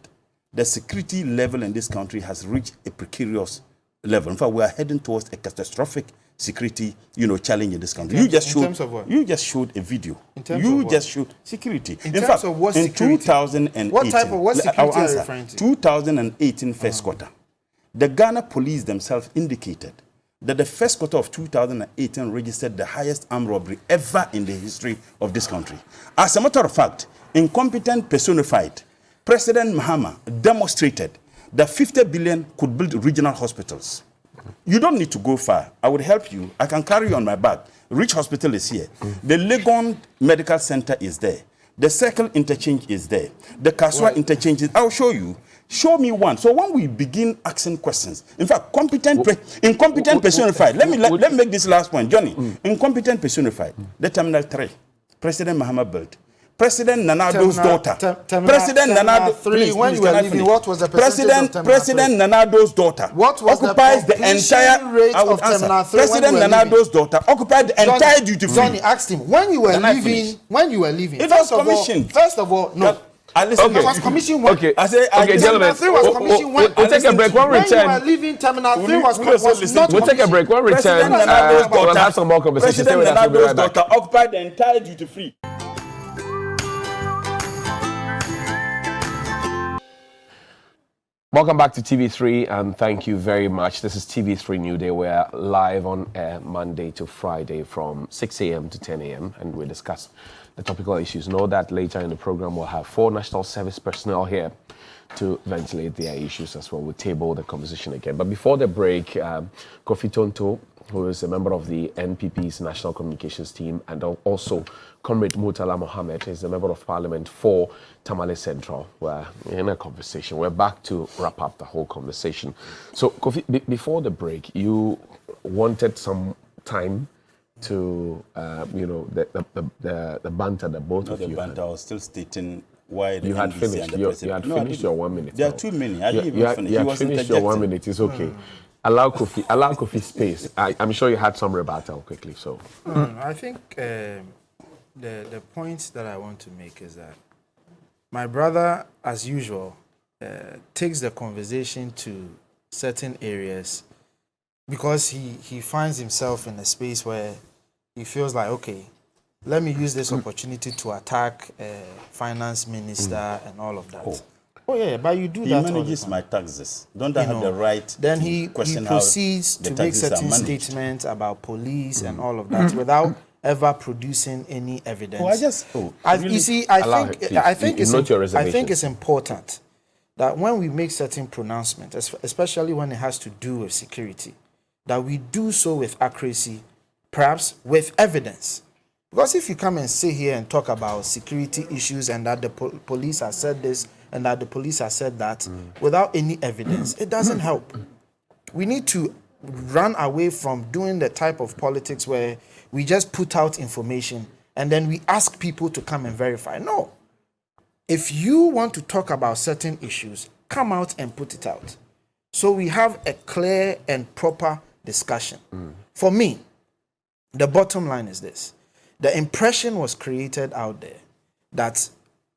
the security level in this country has reached a precarious level. In fact, we are heading towards a catastrophic security, challenge in this country. You just showed a video. You just showed security. In fact, of what in security? 2018, what type of what security are you referring to? 2018 first quarter, the Ghana police themselves indicated that the first quarter of 2018 registered the highest armed robbery ever in the history of this country. As a matter of fact, incompetent personified, President Mahama demonstrated that 50 billion could build regional hospitals. You don't need to go far. I would help you. I can carry you on my back. Rich Hospital is here. The Legon Medical Center is there. The Circle Interchange is there. The Kaswa Interchange is... I'll show you. Show me one. So when we begin asking questions, in fact, incompetent personified. Let me make this last point, Johnny. Incompetent personified. The Terminal 3, President Mahama built. President Nana Addo's daughter. President Nana Addo 3. When you were leaving, what was the percentage of President Nana Addo's daughter occupies the entire rate of Terminal 3. President Nana Addo's daughter occupied the entire duty free. Johnny asked him when you were leaving. It was commissioned. First of all, no. It was commissioned when? Okay, Terminal gentlemen. 3 was commissioned when? We'll take a break. When When you return, were leaving, Terminal 3 was not we'll take a break. When return, we'll have some more conversation. Stay with us. We'll be right back. Daughter occupied the entire duty free. Welcome back to TV3 and thank you very much. This is TV3 New Day. We're live on air Monday to Friday from 6 a.m. to 10 a.m. and we discuss the topical issues. Know that later in the program we'll have 4 national service personnel here to ventilate their issues as well. We'll table the conversation again. But before the break, Kofi Tonto, who is a member of the NPP's National Communications team, and also Comrade Murtala Mohammed is a member of Parliament for Tamale Central. We're in a conversation. We're back to wrap up the whole conversation. So, Kofi, before the break, you wanted some time to, the banter that both of you had. I was still stating why the you had NDC finished. and the You president. had finished your 1 minute. There now. are too many. I didn't even finish. You He had was finished your 1 interjecting. minute. It's okay. Allow Kofi space. I'm sure you had some rebuttal quickly. So I think the point that I want to make is that my brother, as usual, takes the conversation to certain areas because he finds himself in a space where he feels like, okay, let me use this opportunity to attack finance minister and all of that. Oh yeah, but you do He that. He manages my taxes. Don't I have the right then to he question proceeds how the to make taxes are certain managed? statements about police and all of that without ever producing any evidence. You see, I think it's important that when we make certain pronouncements, especially when it has to do with security, that we do so with accuracy, perhaps with evidence. Because if you come and sit here and talk about security issues and that the police have said this and that the police have said that without any evidence, it doesn't help. We need to run away from doing the type of politics where we just put out information and then we ask people to come and verify. No. If you want to talk about certain issues, come out and put it out. So we have a clear and proper discussion. For me, the bottom line is this. The impression was created out there that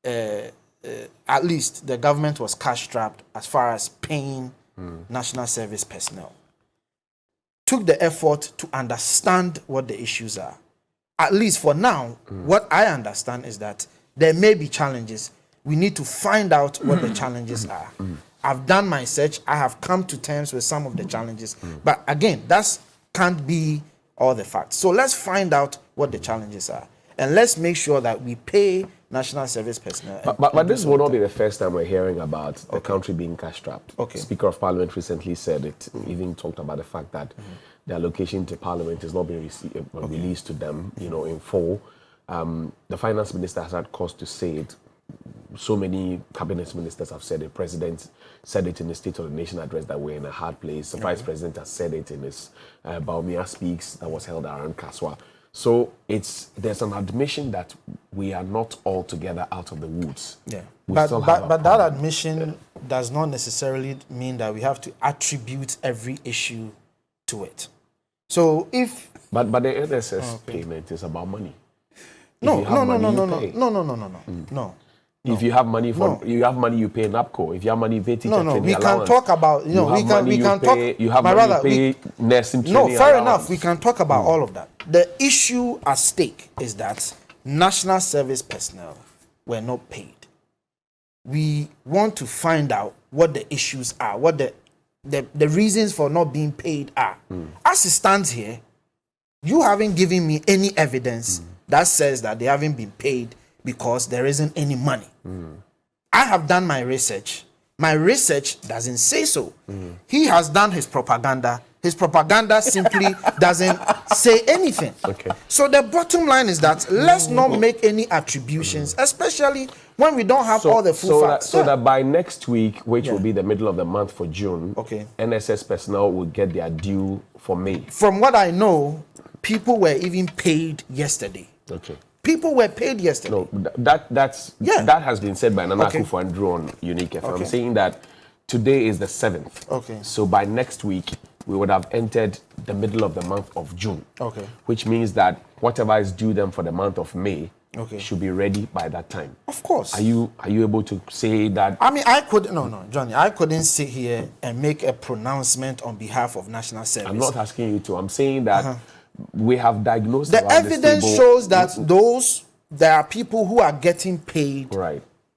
at least the government was cash-strapped as far as paying national service personnel. Took the effort to understand what the issues are. At least for now, what I understand is that there may be challenges. We need to find out what the challenges are. I've done my search. I have come to terms with some of the challenges. But again, that can't be all the facts. So let's find out what the challenges are. And let's make sure that we pay national service personnel. But this will not be the first time we're hearing about the country being cash-strapped. Okay. Speaker of Parliament recently said it, even talked about the fact that the allocation to Parliament is not being released to them, in full. The Finance Minister has had cause to say it. So many cabinet ministers have said it. President said it in the State of the Nation address that we're in a hard place. The Vice President has said it in his Baumia Speaks that was held around Kaswa. So there's an admission that we are not altogether out of the woods. Yeah, but that admission does not necessarily mean that we have to attribute every issue to it. So if but the NSS payment is about money. No. If you have money you have money, you pay NAPCO. If you have money, you pay teacher training we allowance. can talk about we can talk. You have my money, brother, you pay nursing training no, fair allowance. enough. We can talk about all of that. The issue at stake is that national service personnel were not paid. We want to find out what the issues are, what the reasons for not being paid are. As it stands here, you haven't given me any evidence that says that they haven't been paid because there isn't any money. I have done my research. My research doesn't say so. He has done his propaganda. His propaganda simply doesn't say anything. Okay. So the bottom line is that let's not make any attributions, especially when we don't have all the full facts. So that by next week, which will be the middle of the month for June, NSS personnel will get their due for May. From what I know, people were even paid yesterday. Okay. People were paid yesterday. No, that has been said by Nana Akufo-Addo on Unique FM. I'm saying that today is the 7th. Okay. So by next week, we would have entered the middle of the month of June. Okay. Which means that whatever is due them for the month of May should be ready by that time. Of course. Are you able to say that? I mean, Johnny, I couldn't sit here and make a pronouncement on behalf of national service. I'm not asking you to. I'm saying that we have diagnosed the evidence shows that there are people who are getting paid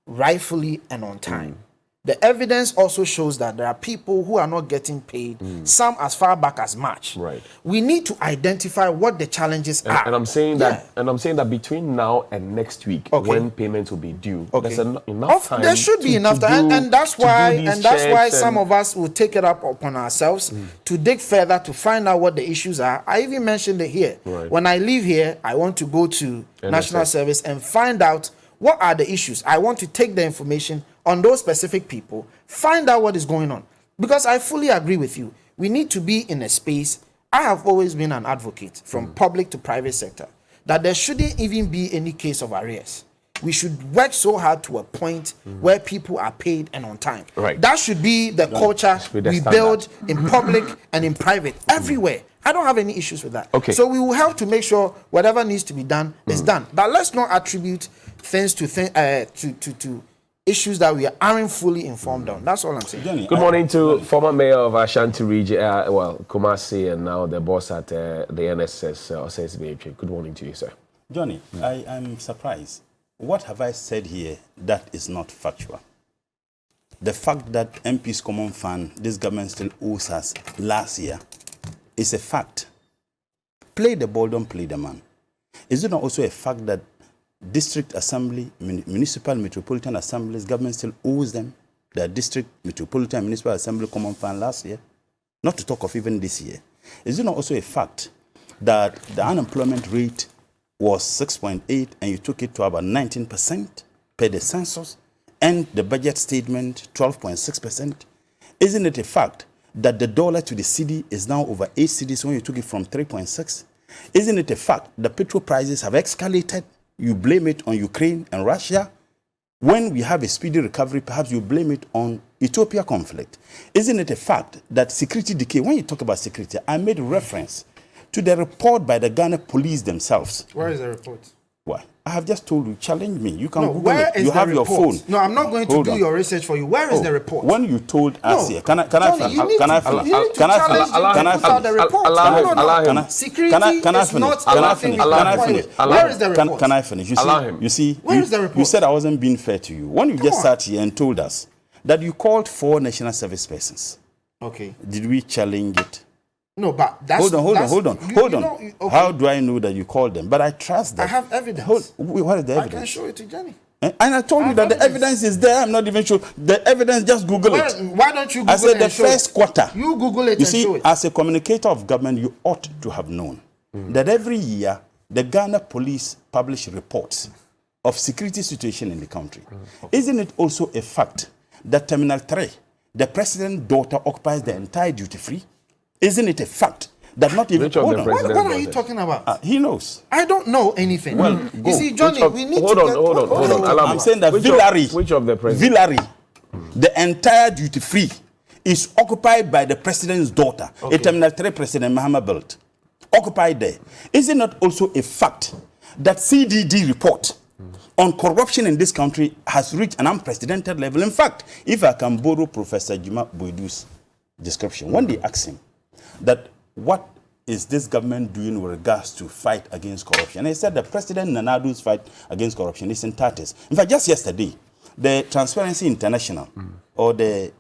rightfully and on time. The evidence also shows that there are people who are not getting paid, some as far back as March. We need to identify what the challenges are. And I'm saying that between now and next week, when payments will be due, there's enough time. There should be enough time, and that's why some of us will take it up upon ourselves to dig further to find out what the issues are. I even mentioned it here. When I leave here, I want to go to National Service and find out what are the issues. I want to take the information on those specific people, find out what is going on. Because I fully agree with you. We need to be in a space. I have always been an advocate from public to private sector that there shouldn't even be any case of arrears. We should work so hard to a point where people are paid and on time. That should be the culture we build in public and in private, everywhere. I don't have any issues with that. So we will have to make sure whatever needs to be done is done. But let's not attribute things to issues that we aren't fully informed on. That's all I'm saying. Good morning to former mayor of Ashanti region, Kumasi, and now the boss at the NSS, Osei. Good morning to you, sir. Johnny, I am surprised. What have I said here that is not factual? The fact that MP's Common Fund, this government still owes us last year, is a fact. Play the ball, don't play the man. Is it not also a fact that district assembly, municipal, metropolitan assemblies, government still owes them the district, metropolitan, municipal assembly common fund last year? Not to talk of even this year. Is it not also a fact that the unemployment rate was 6.8 and you took it to about 19% per the census, and the budget statement 12.6%? Isn't it a fact that the dollar to the cedi is now over 8 cedis when you took it from 3.6? Isn't it a fact that petrol prices have escalated? You blame it on Ukraine and Russia. When we have a speedy recovery, perhaps you blame it on Ethiopia conflict. Isn't it a fact that security decay? When you talk about security, I made reference to the report by the Ghana police themselves. Where is the report? Why? I have just told you, challenge me. You can No, Google where it. is You the have your report? phone. No, I'm not going to Hold do on. your research for you. Where is the report? When you told us here, can I Johnny, finish? you need Can I to- finish? you need to Can I challenge finish? them to Can I put out the finish? report. Allow him, No, no, allow no. him. Security Can I is finish? not Can I anything finish? we Can I can finish? point. Where is the report? Can I finish? You Allow see, him. you see, Where you, is the report? you said I wasn't being fair to you. When you just on. sat here and told us that you called 4 national service persons, Okay. did we challenge it? No, but that's... Hold on. okay. How do I know that you called them? But I trust that. I have evidence. What is the I evidence? can show it to Johnny. And I told you that the evidence is there. I'm not even sure. The evidence, just Google it. Why don't you Google I said it the and show it? first quarter. You Google it You and see, show it. as a communicator of government, you ought to have known that every year the Ghana police publish reports of security situation in the country. Isn't it also a fact that Terminal 3, the president's daughter, occupies the entire duty-free? Isn't it a fact that not even... Which of Hold the on. president- What are you talking about? He knows. I don't know anything. Well, you go. see, Johnny, we need hold to on, get... hold on. Allow me. I'm saying that Which Villari, of the president? the entire duty-free is occupied by the president's daughter, a Terminal 3 President Mahama built. Occupied there. Is it not also a fact that CDD report on corruption in this country has reached an unprecedented level? In fact, if I can borrow Professor Juma Boidu's description, when they asked him that what is this government doing with regards to fight against corruption, and he said that President Nanado's fight against corruption is in tatters. In fact, just yesterday, the Transparency International or the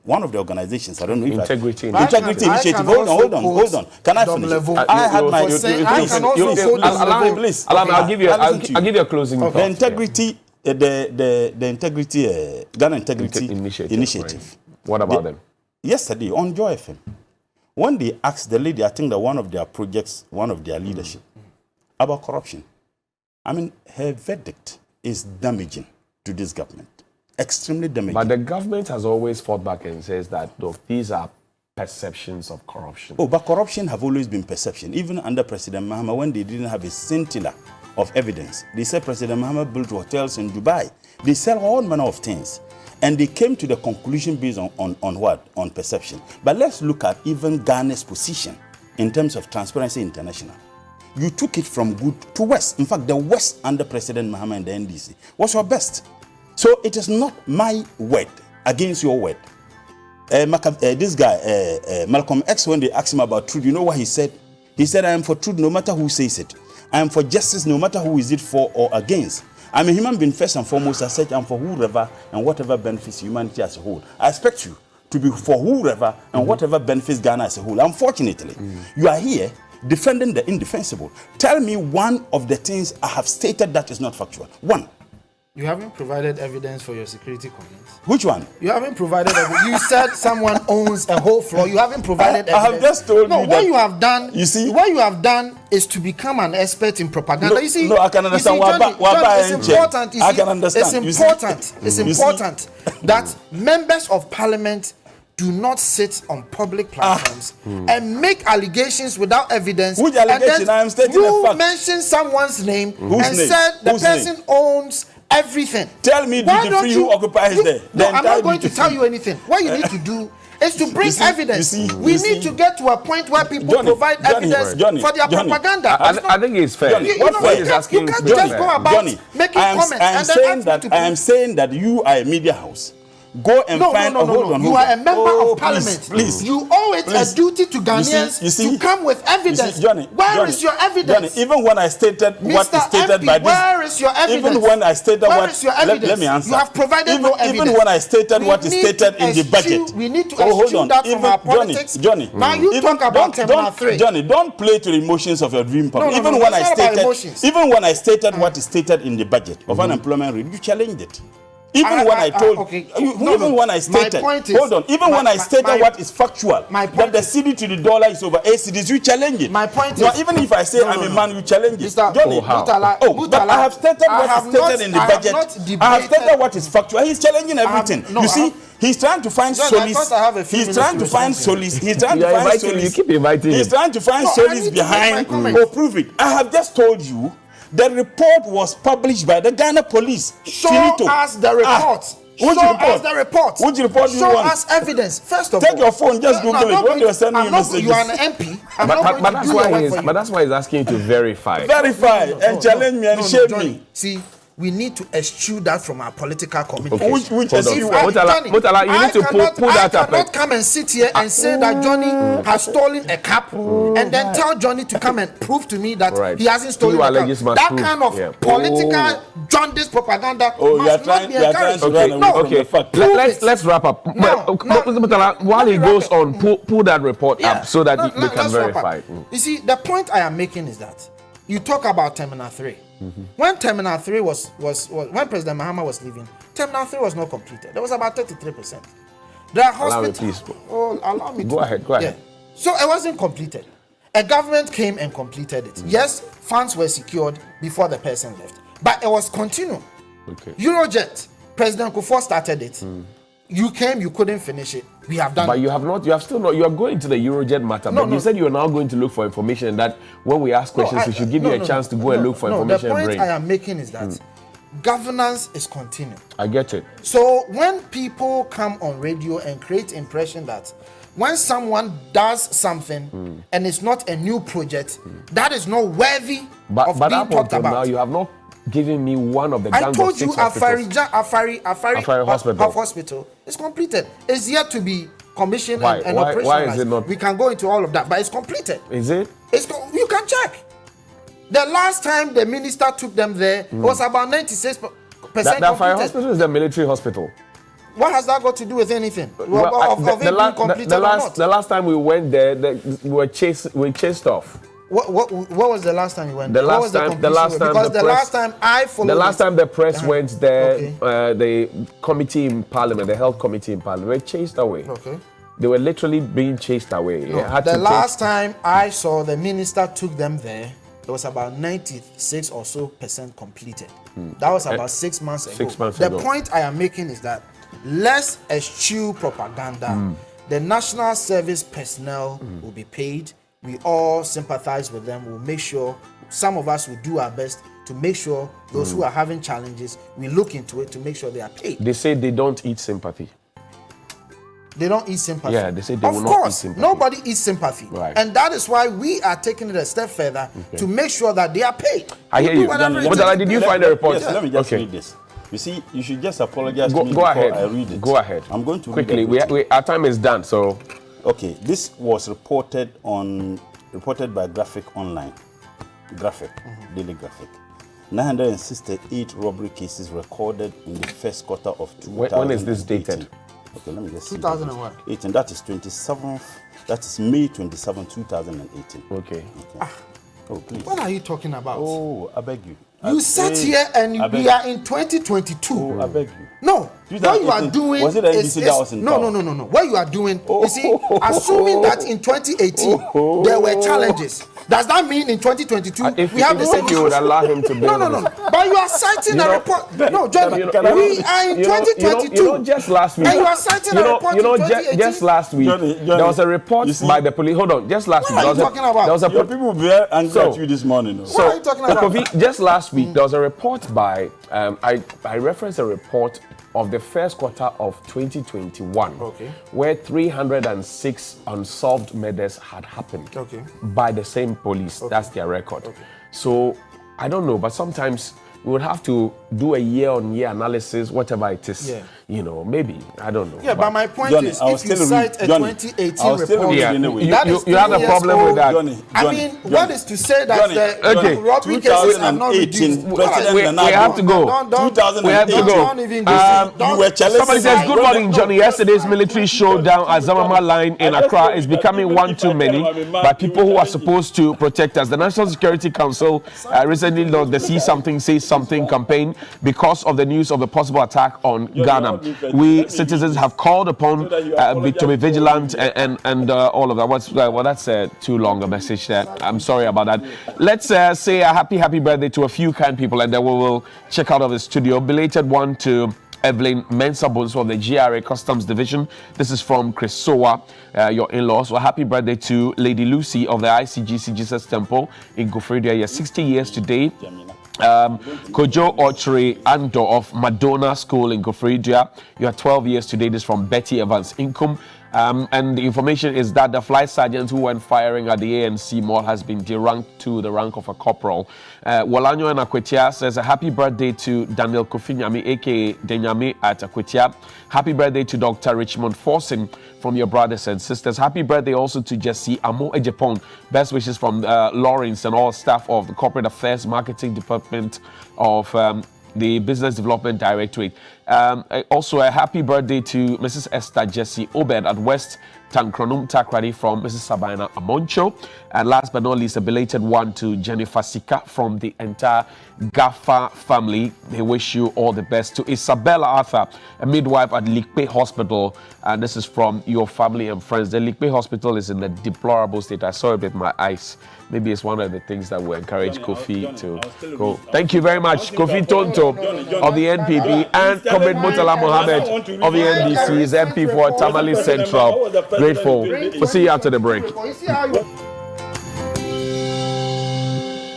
one of the organizations, I don't know if Integrity Initiative. Hold on. Can I finish? I had my... Please, allow me. I'll give you a closing thought. The integrity, the integrity, Ghana Integrity Initiative. Right. What about them? Yesterday on Joy FM, when they asked the lady, I think that one of their projects, one of their leadership, about corruption, I mean, her verdict is damaging to this government. Extremely damaging. But the government has always fought back and says that these are perceptions of corruption. Oh, but corruption have always been perception. Even under President Mahama, when they didn't have a scintilla of evidence, they said President Mahama built hotels in Dubai. They sell all manner of things. And they came to the conclusion based on what? On perception. But let's look at even Ghana's position in terms of Transparency International. You took it from good to worse. In fact, the worst under President Mahama and the NDC was your best. So it is not my word against your word. This guy, Malcolm X, when they asked him about truth, you know what he said? He said, I am for truth no matter who says it. I am for justice no matter who is it for or against. I'm a human being first and foremost. I said I'm for whoever and whatever benefits humanity as a whole. I expect you to be for whoever and whatever benefits Ghana as a whole. Unfortunately, you are here defending the indefensible. Tell me one of the things I have stated that is not factual. One. You haven't provided evidence for your security comments. Which one? You haven't provided evidence. You said someone owns a whole floor. You haven't provided evidence. I have just told you what that you have done. You see, what you have done is to become an expert in propaganda. No, you see, no, I can understand. Johnny, it's important. I can understand. It's important. It's important that members of parliament do not sit on public platforms and make allegations without evidence. Which allegation? I am stating a fact. You mentioned someone's name and name? said the Whose person name? owns everything. Tell me duty-free who occupies there. No, I'm not going to tell you anything. What you need to do is to bring evidence. We need to get to a point where people provide evidence for their propaganda. I think it's fair. You can't just go about making comments. I am saying that you are a media house. Go and find... No. You are a member of parliament. Please. You owe it a duty to Ghanaians to come with evidence. Where is your evidence? Johnny, even when I stated what is stated by this... Where is your evidence? Even when I stated Where is your evidence? Let me answer. You have provided no evidence. Even when I stated what is stated in the budget... We need to eschew that from our politics. Johnny. Now you talk about Terminal 3. Johnny, don't play to the emotions of your dream public. Even when I stated what is stated in the budget of unemployment rate, you challenged it. Even when I told, even when I stated, hold on, even when I stated what is factual, that the cedi to the dollar is over 8 cedis, you challenge it. My point is, now, even if I say I'm a man, you challenge it. Johnny, but I have stated what is stated in the budget. I have stated what is factual. He's challenging everything. You see, He's trying to find George, I solace. thought I have a few He's minutes trying to to find respond to solace. He's trying You to are find inviting him. solace. You keep inviting He's him. trying to find No, I solace need to make my behind comment. or prove it. I have just told you the report was published by the Ghana police. Show Finito. us the report. Which Show report? us the report. Which report do you Show want? us evidence. First of Take all, your phone, just No, Google I'm it. not When going they were to- sending I'm you not- messages. You are an MP. I'm not going But to that's do your why work he's for you. but that's why he's asking you to verify. Verify and challenge me and shame Johnny, me. see, we need to eschew that from our political communication. Okay. Which Hold SU on. you If I- want? Murtala, you need to pull that I up. cannot come and sit here and say that Johnny has stolen a cap and then tell Johnny to come and prove to me that Right. he hasn't stolen You a alleges cap. must That prove. kind of Yeah. political jaundice propaganda Oh, you are must trying- not be you are trying encouraged. to run away No, from Okay, the fact. Prove let's it. let's wrap up. Murtala, while Let he me wrap goes it. on, pull that report up so that we can let's wrap up. verify it. You see, the point I am making is that you talk about Terminal 3. When Terminal 3 was when President Mahama was leaving, Terminal 3 was not completed. There was about 33%. The Allow me, hospital. please. Oh, allow me. Go ahead, go ahead. So it wasn't completed. A government came and completed it. Yes, funds were secured before the person left, but it was continued. Okay. Eurojet, President Kufuor started it. You came, you couldn't finish it. We have done But it. you are still not, you are going to the Eurojet matter, No, but no. you said you are now going to look for information that when we ask questions, we should give you a chance to go and look for information The and point bring. I am making is that governance is continued. I get it. So when people come on radio and create impression that when someone does something and it's not a new project, that is not worthy But of being up talked until now, about. you have not given me one of the I gangs told of you 6 hospitals. Afari Hospital. Hospital is completed. It's yet to be commissioned Why? and Why operationalized. is it not? We can go into all of that, but it's completed. Is it? You can check. The last time the minister took them there was about 96% That fire completed. hospital is the military hospital. What has that got to do with anything? Well, of it being completed or not? the last time we went there, we chased off. What was the last time you went? The What last was the time- the completion last with? time Because the the press- last time I followed The last it- time the press went there, Okay. the committee in Parliament, the health committee in Parliament, were chased away. Okay. They were literally being chased away. It had The to last time I saw the minister took them there, it was about 96 or so % completed. That was about 6 months ago. 6 months the ago. point I am making is that let's eschew propaganda. The national service personnel will be paid. We all sympathize with them. We'll make sure, some of us will do our best to make sure those who are having challenges, we look into it to make sure they are paid. They say they don't eat sympathy. They don't eat sympathy. Yeah, they say they of will not eat course, sympathy. nobody eats sympathy. Right. And that is why we are taking it a step further to make sure that they are paid. I hear Do you. whatever it But takes. did you find the report? Yes, let me just Okay. read this. You see, you should just apologize Go to me go before ahead. I read it. Go ahead. I'm going to quickly. read everything. Our time is done. So Okay, this was reported by Graphic Online, Daily Graphic. 968 robbery cases recorded in the first quarter of 2018. when is this dated? Okay, let me just see. 2000 and what? 18. That is 27th. That is May 27, 2018. okay. Oh, please. What are you talking about? Oh, I beg you. You sat here and I beg we are in 2022. Oh, I beg you. No, what you are 2018, doing was it NBC that was in no. What you are doing, you see, assuming that in 2018 there were challenges, does that mean in 2022 If we have the same you would issues? allow him to build No. But you are citing a report. No, Johnny, we are in 2022. Just last week. And you are citing a report in 2018. Just last week, Johnny, there was a report you see- by the police. Hold on, just last What week. are you talking about? There was a Your people were very angry So- at you this morning. What are you talking about? Kofi, just last week, there was a report by, I referenced a report of the first quarter of 2021, Okay. where 306 unsolved murders had happened Okay. by the same police. That's their record. So, I don't know, but sometimes we would have to do a year-on-year analysis, whatever it is. Yeah. You know, maybe. I don't know. Yeah, but my point Johnny, is, I was if you still cite a Johnny, 2018 I was still report, Yeah, anyway. you, that you, is you have a 3 years problem with old. that. Johnny, I mean, what is to say that Johnny, the Okay. robbery cases have not 2018, reduced? President we Nana have to go. We have to go. Don't even go. You were challenged. Somebody says, good morning, Johnny. Yesterday's military showdown at Zamama line in Accra is becoming one too many by people who are supposed to protect us. The National Security Council recently launched the See Something, Say Something campaign because of the news of the possible attack on Ghana. We citizens have called upon to be vigilant and all of that. Well, that's too long a message there. I'm sorry about that. Let's say a happy birthday to a few kind people, and then we will check out of the studio. Belated one to Evelyn Mensah from the GRA Customs Division. This is from Chris Sowa, your in-laws. Well, happy birthday to Lady Lucy of the ICGC Jesus Temple in Gofredia. You're 60 years today. Kojo Ochre Ando of Madonna School in Gofredia. You are 12 years today. This is from Betty Evans Income. And the information is that the flight sergeant who went firing at the ANC mall has been deranked to the rank of a corporal. Walanyo and Akwetia says a happy birthday to Daniel Kofinyami, aka Denyami at Akwetia. Happy birthday to Dr. Richmond Forson from your brothers and sisters. Happy birthday also to Jesse Amo Ejepon. Best wishes from Lawrence and all staff of the Corporate Affairs Marketing Department of the Business Development Directorate. Also, a happy birthday to Mrs. Esther Jesse Obed at West Tankronum Takradi from Mrs. Sabina Amoncho. And last but not least, a belated one to Jennifer Sika from the entire Gaffa family. They wish you all the best. To Isabella Arthur, a midwife at Likpe Hospital. And this is from your family and friends. The Likpe Hospital is in a deplorable state. I saw it with my eyes. Maybe it's one of the things that will encourage Kofi to go. Thank you very much, Kofi Tonto of the NPP and Comrade Murtala Mohammed of the NDC is MP for Tamale Central. Grateful. We'll see you after the break.